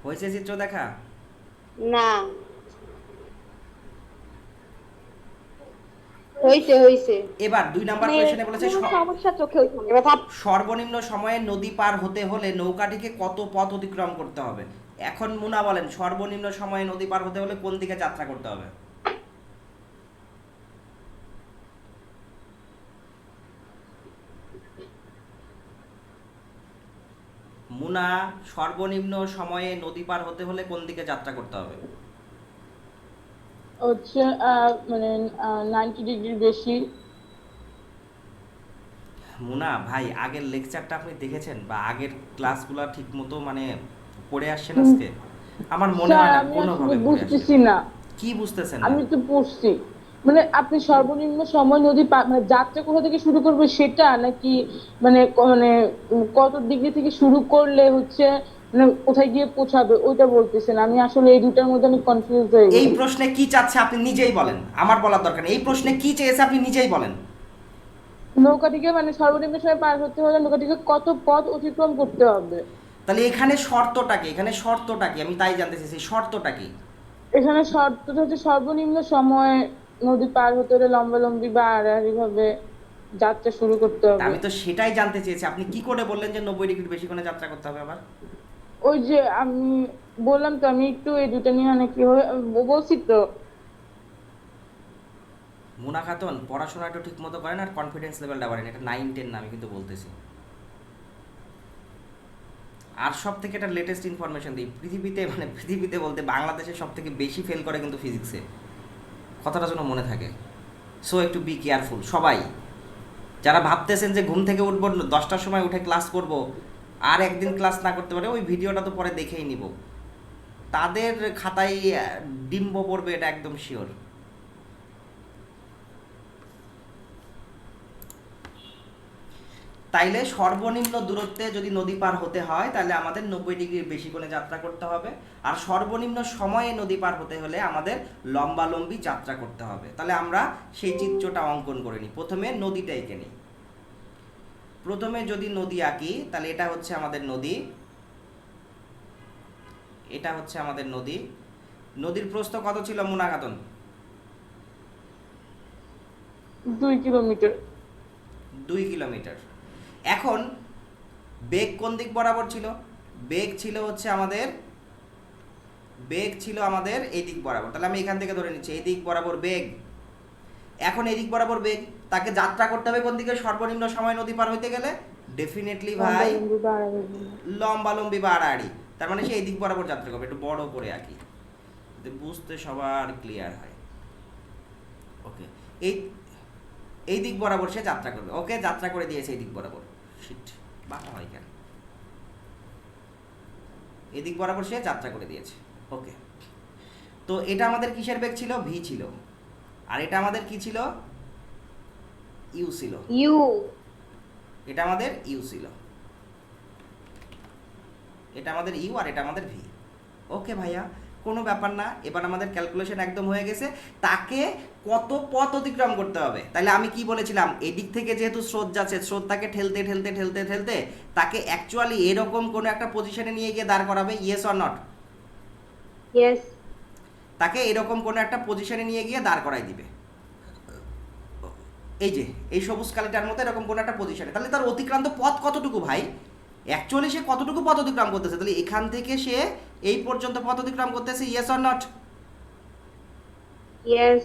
হয়েছে চিত্র দেখা? না, হইছে। এবার 2 নাম্বার কোশ্চেনে বলেছে সমস্যা চোখে ওঠে। এবার ভাব। সর্বনিম্ন সময়ে নদী পার হতে হলে নৌকাটিকে কত পথ অতিক্রম করতে হবে। এখন মুনা বলেন, সর্বনিম্ন সময়ে নদী পার হতে হলে কোন দিকে যাত্রা করতে হবে? মুনা, সর্বনিম্ন সময়ে নদী পার হতে হলে কোন দিকে যাত্রা করতে হবে? হচ্ছে মানে 90 ডিগ্রির বেশি। মুনা ভাই, আগের লেকচারটা আপনি দেখেছেন বা আগের ক্লাসগুলো ঠিক মতো মানে পড়ে আসছেন আজকে? আমার মনে হয় না আমি কোনোভাবে আসলে পড়ে আসছেন। বুঝতেছি না। কি বুঝতেছেন না? আমি তো পড়ছি, মানে আপনি সর্বনিম্ন সময় নদী মানে যাত্রা কোথা থেকে শুরু করবে সেটা, নাকি মানে মানে কত ডিগ্রি থেকে শুরু করলে হচ্ছে মানে কোথায় গিয়ে পৌঁছাবে ওইটা বলতেছেন? আমি আসলে এই দুটার মধ্যে আমি কনফিউজ হয়ে এই গেছি। প্রশ্নে কি চাচ্ছে আপনি নিজেই বলেন, আমার বলার দরকার নেই। এই প্রশ্নে কি চেয়েছে আপনি নিজেই বলেন। নৌকাটিকে মানে সর্বনিম্ন সময় পার হতে হলে নৌকাটিকে কত পথ অতিক্রম করতে হবে। তাহলে এখানে শর্তটা কি? এখানে শর্তটা কি? আমি তাই জানতে চাইছি, শর্তটা কি? এখানে শর্তটা হচ্ছে সর্বনিম্ন সময় নদী পার হতে হলে লম্বালম্বি বা আড়াআড়ি ভাবে যাত্রা শুরু করতে তা হবে। আমি তো সেটাই জানতে চেয়েছি, আপনি কি করে বললেন যে 90 ডিগ্রির বেশি কোণে যাত্রা করতে হবে আবার? ওই যে আমি বললাম তো, আমি একটু এই দুটো নিয়ে অনেক বলছি তো। মুনা খাতুন, পড়াশোনা একটু ঠিক মতো করেন আর কনফিডেন্স লেভেলটা বাড়েন। এটা 9-10 না, আমি কিন্তু বলতেছি। আর সব থেকে এটা লেটেস্ট ইনফরমেশন দিই, পৃথিবীতে বলতে বাংলাদেশে সব থেকে বেশি ফেল করে কিন্তু ফিজিক্সে, কথাটা যেন মনে থাকে। সো একটু বি কেয়ারফুল সবাই। যারা ভাবতেছেন যে ঘুম থেকে উঠবো 10টার সময় উঠে ক্লাস করব, আর একদিন ক্লাস না করতে পারে, ওই ভিডিওটা তো পরে দেখেই নিব, তাদের খাতায় ডিম্ব পড়বে, এটা একদম শিওর। তাইলে সর্বনিম্ন দূরত্বে যদি নদী পার হতে হয় তাহলে আমাদের 90 ডিগ্রির বেশি কোণে যাত্রা করতে হবে, আর সর্বনিম্ন সময়ে নদী পার হতে হলে আমাদের লম্বালম্বি যাত্রা করতে হবে। তাহলে আমরা সেই চিত্রটা অঙ্কন করে নিই। প্রথমে নদীটা এঁকে নিই। প্রথমে যদি নদী আঁকি তাহলে এটা হচ্ছে আমাদের নদী, এটা হচ্ছে আমাদের নদী। নদীর প্রস্থ কত ছিল মুনা খাতুন? 2 কিলোমিটার। 2 কিলোমিটার। এখন বেগ কোন দিক বরাবর ছিল? বেগ ছিল আমাদের এই দিক বরাবর। তাহলে আমি এখান থেকে ধরে নিচ্ছি এই দিক বরাবর বেগ। এখন এই দিক বরাবর বেগ, তাকে যাত্রা করতে হবে কোন দিকে সর্বনিম্ন সময় নদী পার হইতে গেলে? ডেফিনেটলি ভাই লম্বালম্বি বা আড়াআড়ি। তার মানে সে এই দিক বরাবর যাত্রা করবে। একটু বড় করে আঁকি বুঝতে সবার ক্লিয়ার হয়। ওকে, এই দিক বরাবর সে যাত্রা করবে। ওকে, যাত্রা করে দিয়েছে এই দিক বরাবর। শিট, বাঁকা হয় কেন? এই দিক বরাবর সে যাত্রা করে দিয়েছে। ওকে, তো এটা আমাদের কিসের বেগ ছিল? ভি ছিল। আর এটা আমাদের কি ছিল? ইউ ছিল। ইউ এটা আমাদের ইউ ছিল। এটা আমাদের ইউ আর এটা আমাদের ভি। ওকে ভাইয়া, কোনো ব্যাপার না। এবার আমাদের ক্যালকুলেশন একদম হয়ে গেছে। তাকে কত পথ অতিক্রম করতে হবে? তাহলে আমি কি বলেছিলাম, এদিক থেকে যেহেতু স্রোত যাচ্ছে, স্রোত তাকে ঠেলতে ঠেলতে ঠেলতে ঠেলতে তাকে অ্যাকচুয়ালি এরকম কোনো একটা পজিশনে নিয়ে গিয়ে দাঁড় করাবে। Yes or not? ইয়েস। তাকে এরকম কোনো একটা পজিশনে নিয়ে গিয়ে দাঁড় করাই দিবে। এই যে এই সবুজ কালিটার মতো এরকম কোনো একটা পজিশনে। তাহলে তার অতিক্রান্ত পথ কতটুকু ভাই? অ্যাকচুয়ালি সে কতটুকু পথ অতিক্রম করতেছে? তাহলে এখান থেকে সে এই পর্যন্ত পথ অতিক্রম করতেছে। Yes or not? ইয়েস।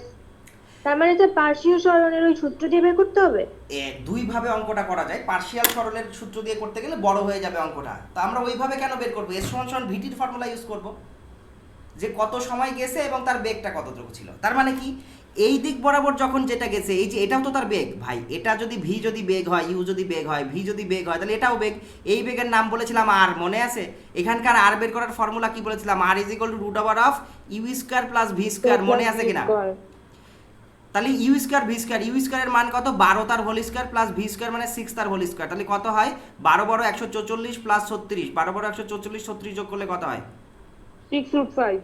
তার মানে তো পার্শ্বীয় সরণের ওই সূত্র দিয়ে বের করতে হবে। দুইভাবে অঙ্কটা করা যায়। পার্শিয়াল সরলের সূত্র দিয়ে করতে গেলে বড় হয়ে যাবে অঙ্কটা। তো আমরা ওইভাবে কেন বের করবো? এস সমান সমান ভিটির ফর্মুলা ইউজ করব, যে কত সময় গেছে এবং তার বেগটা কতটুকু ছিল। তার মানে কি, এই দিক বরাবর যখন যেটা গেছে, এই যে এটাও তো তার বেগ ভাই। এটা যদি ভি যদি বেগ হয়, ইউ যদি বেগ হয়, ভি যদি বেগ হয়, তাহলে এটাও বেগ। এই বেগের নাম বলেছিলাম আর, মনে আছে? এখানকার আর বের করার ফর্মুলা কি বলেছিলাম? R is equal to root over of u square plus v square. মনে আছে কিনা? তাহলে u square v square, u স্কয়ারের মান কত? 12 তার whole square plus v square মানে 6 তার হোল স্কয়ার। তাহলে কত হয়? 12 বড় 144 প্লাস 36। 12 বড় 144, 36 যোগ করলে কত হয়? 6√5।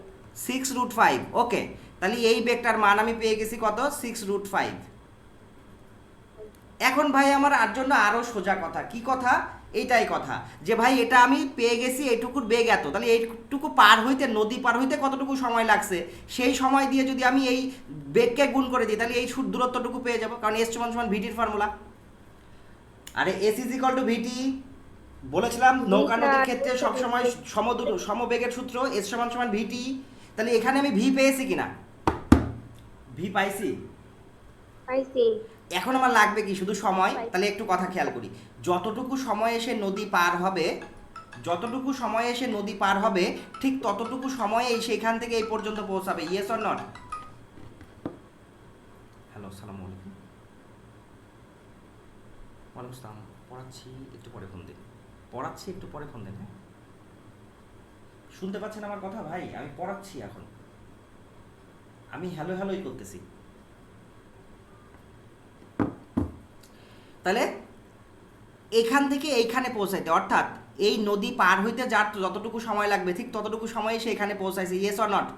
6√5। ওকে, তাহলে এই বেগটার মান আমি পেয়ে গেছি কত? 6√5। এখন ভাই আমার আর জন্য আরো সোজা কথা। কি কথা? এইটাই কথা যে ভাই এটা আমি পেয়ে গেছি, এইটুকুর বেগ এত, তাহলে এইটুকু পার হইতে, নদী পার হইতে কতটুকু সময় লাগছে, সেই সময় দিয়ে যদি আমি এই বেগকে গুণ করে দিই, তাহলে এই দূরত্বটুকু পেয়ে যাবো। কারণ এস সমান সমান ভিটির ফর্মুলা। আরে এস ইজ ইকুয়াল টু ভিটি বলেছিলাম নৌকা নদীর ক্ষেত্রে সবসময় সমবেগের সূত্র এস সমান সমান ভিটি। তাহলে এখানে আমি ভি পেয়েছি কিনা? ভি পাইছি। এখন আমার লাগবে কি? শুধু সময়। তাহলে একটু কথা খেয়াল করি। যতটুকু সময় এসে নদী পার হবে, ঠিক ততটুকু সময়ে সেখান থেকে এই পর্যন্ত পৌঁছাবে। Yes or not? হ্যালো, আসসালামু আলাইকুম। ওয়ালাইকুম আসসালাম। পড়াচ্ছি, একটু পরে ফোন দিন। হ্যাঁ, শুনতে পাচ্ছেন আমার কথা ভাই? আমি পড়াচ্ছি এখন, আমি হ্যালোই করতেছি। তাহলে এখান থেকে এইখানে পৌঁছাইতে, অর্থাৎ এই নদী পার হইতে যার যতটুকু সময় লাগবে, ঠিক ততটুকু সময়ে সে এখানে পৌঁছাইছে। Yes or not?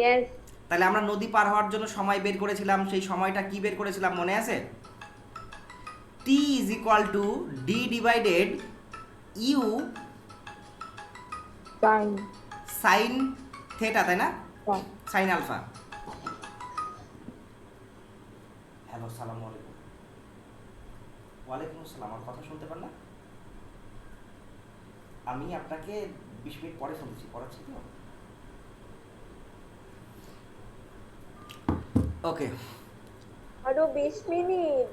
ইয়েস। তাহলে আমরা নদী পার হওয়ার জন্য সময় বের করেছিলাম। সেই সময়টা কি বের করেছিলাম মনে আছে? t is equal to d divided u sine theta, তাই না? Sine alpha. হ্যালো, আসসালামু আলাইকুম। ওয়ালাইকুম আসসালাম। আমার কথা শুনতে পান না? আমি আপনাকে 20 মিনিট পরে শুনছি, পড়াচ্ছি তো। ওকে, আরো 20 মিনিট।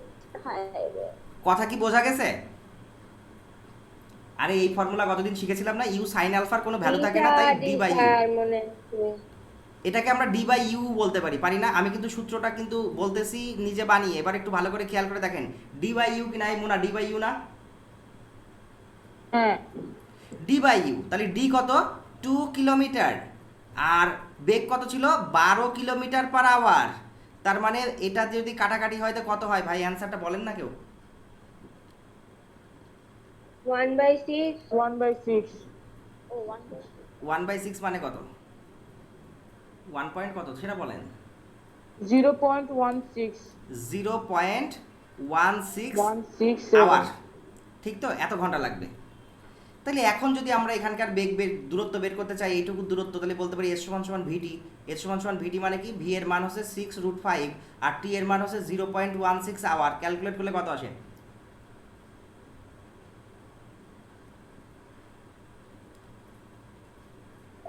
হায় রে। কথা কি বোঝা গেছে? আরে এই ফর্মুলা কতদিন শিখেছিলাম না? ইউ সাইন আলফার কোনো ভ্যালু থাকে না, তাই ডি বাই ইউ। মনে আছে। এটাকে আমরা ডি বাই ইউ বলতে পারি না? আমি কিন্তু সূত্রটা কিন্তু বলতেছি নিজে বানিয়ে। এবার একটু ভালো করে খেয়াল করে দেখেন, ডি বাই ইউ কিনা? এই মুনা ডি বাই ইউ না? হ্যাঁ, ডি বাই ইউ। তাহলে ডি কত? 2 কিলোমিটার। আর বেগ কত ছিল? 12 কিলোমিটার পার আওয়ার। তার মানে এটা যদি কাটাকাটি হয় তো কত হয় ভাই? অ্যান্সারটা বলেন না কেউ। 1/6। 1/6। ও 1/6। 1/6 মানে কত? 1 পয়েন্ট কত সেটা বলেন। 0.16। 0.16 আওয়ার। ঠিক তো? এত ঘন্টা লাগবে। তাহলে এখন যদি আমরা এখানকার দূরত্ব বের করতে চাই, এইটুকু দূরত্ব, তাহলে বলতে পারি এস সমান সমান ভিটি। এস সমান সমান ভিটি মানে কি? ভি এর মান হচ্ছে 6√5 আর টি এর মান হচ্ছে 0.16 আওয়ার। ক্যালকুলেট করলে কত আসে?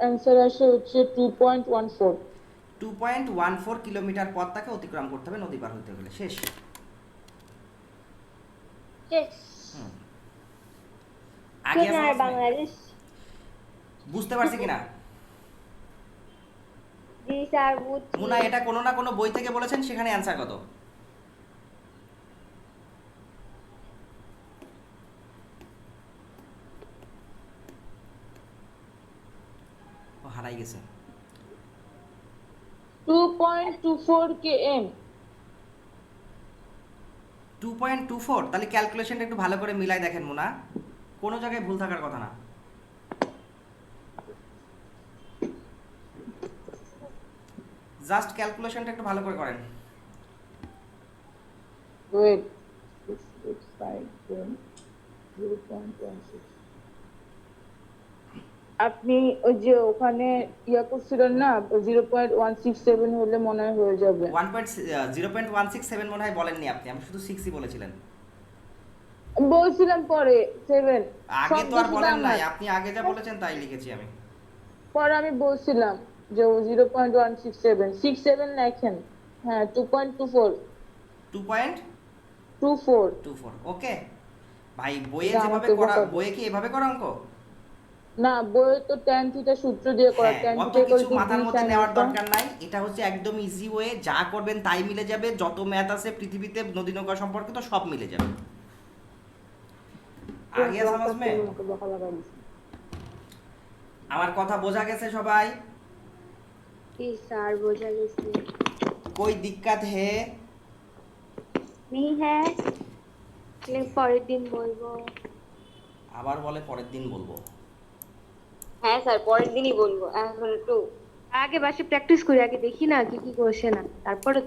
অ্যান্সার আসে হচ্ছে 2.14। 2.14 কিলোমিটার পথ তাকে অতিক্রম করতে হবে নদী পার হতে গেলে। শেষ। হুম। আগে আসো আর প্রশ্নে। বাংলাদেশ। বুঝতে পারছি কিনা? জি স্যার বুঝছি। মুনা এটা কোনো না কোনো বই থেকে বলেছেন, সেখানে অ্যান্সার কত? ও হারাই গেছে। 2.24 km। 2.24, তাহলে ক্যালকুলেশনটা একটু ভালো করে মিলাই দেখেন মুনা, কোনো জায়গায় ভুল থাকার কথা না। জাস্ট ক্যালকুলেশনটা একটু ভালো করে করেন। ওয়েট 665 0.16। আপনি ওই যে ওখানে ইয়া করছিলেন না 0.167 হলে মনে হয় হয়ে যাবে। 0.167 মনে হয় বলেননি আপনি, আমি শুধু 6ই বলেছিলেন। বলছিলাম পরে 7। আগে তো আর শব্দ বলেন শুধু নাই, আমার। আপনি আগে যা বলেছেন তাই লিখেছি আমি। পরে আমি বলছিলাম যে 0.167 67 লেখেন। হ্যাঁ 2.24 24। 2.24। ওকে ভাই, বইয়ে এটা যেভাবে আমাকে করা, বোকা বইয়ে কি এভাবে করা অঙ্ক? না, বইয়ে তো tan থিটা সূত্র দিয়ে করা। হ্যাঁ, tan অত থিটা কিছু ইকুয়াল টু মাথার b মধ্যে sin নেওয়ার alpha। দরকার নাই, এটা হচ্ছে একদম ইজি ওয়ে, যা করবেন তাই মিলে যাবে, যত ম্যাথ আছে পৃথিবীতে নদী নৌকা সম্পর্কিত সব মিলে যাবে। আগে समझ में? আমাকে বোকা লাগাই দিছে। আমার কথা বোঝা গেছে সবাই? জি স্যার বোঝা গেছে। कोई दिक्कत है? नहीं है लेकिन পরের দিন বলবো। আবার বলে পরের দিন বলবো। হ্যাঁ স্যার পরের দিনই বলবো, এখন একটু আগে বাসে প্র্যাকটিস করি, আগে দেখি না কি কি কোশ্চেন, তারপরে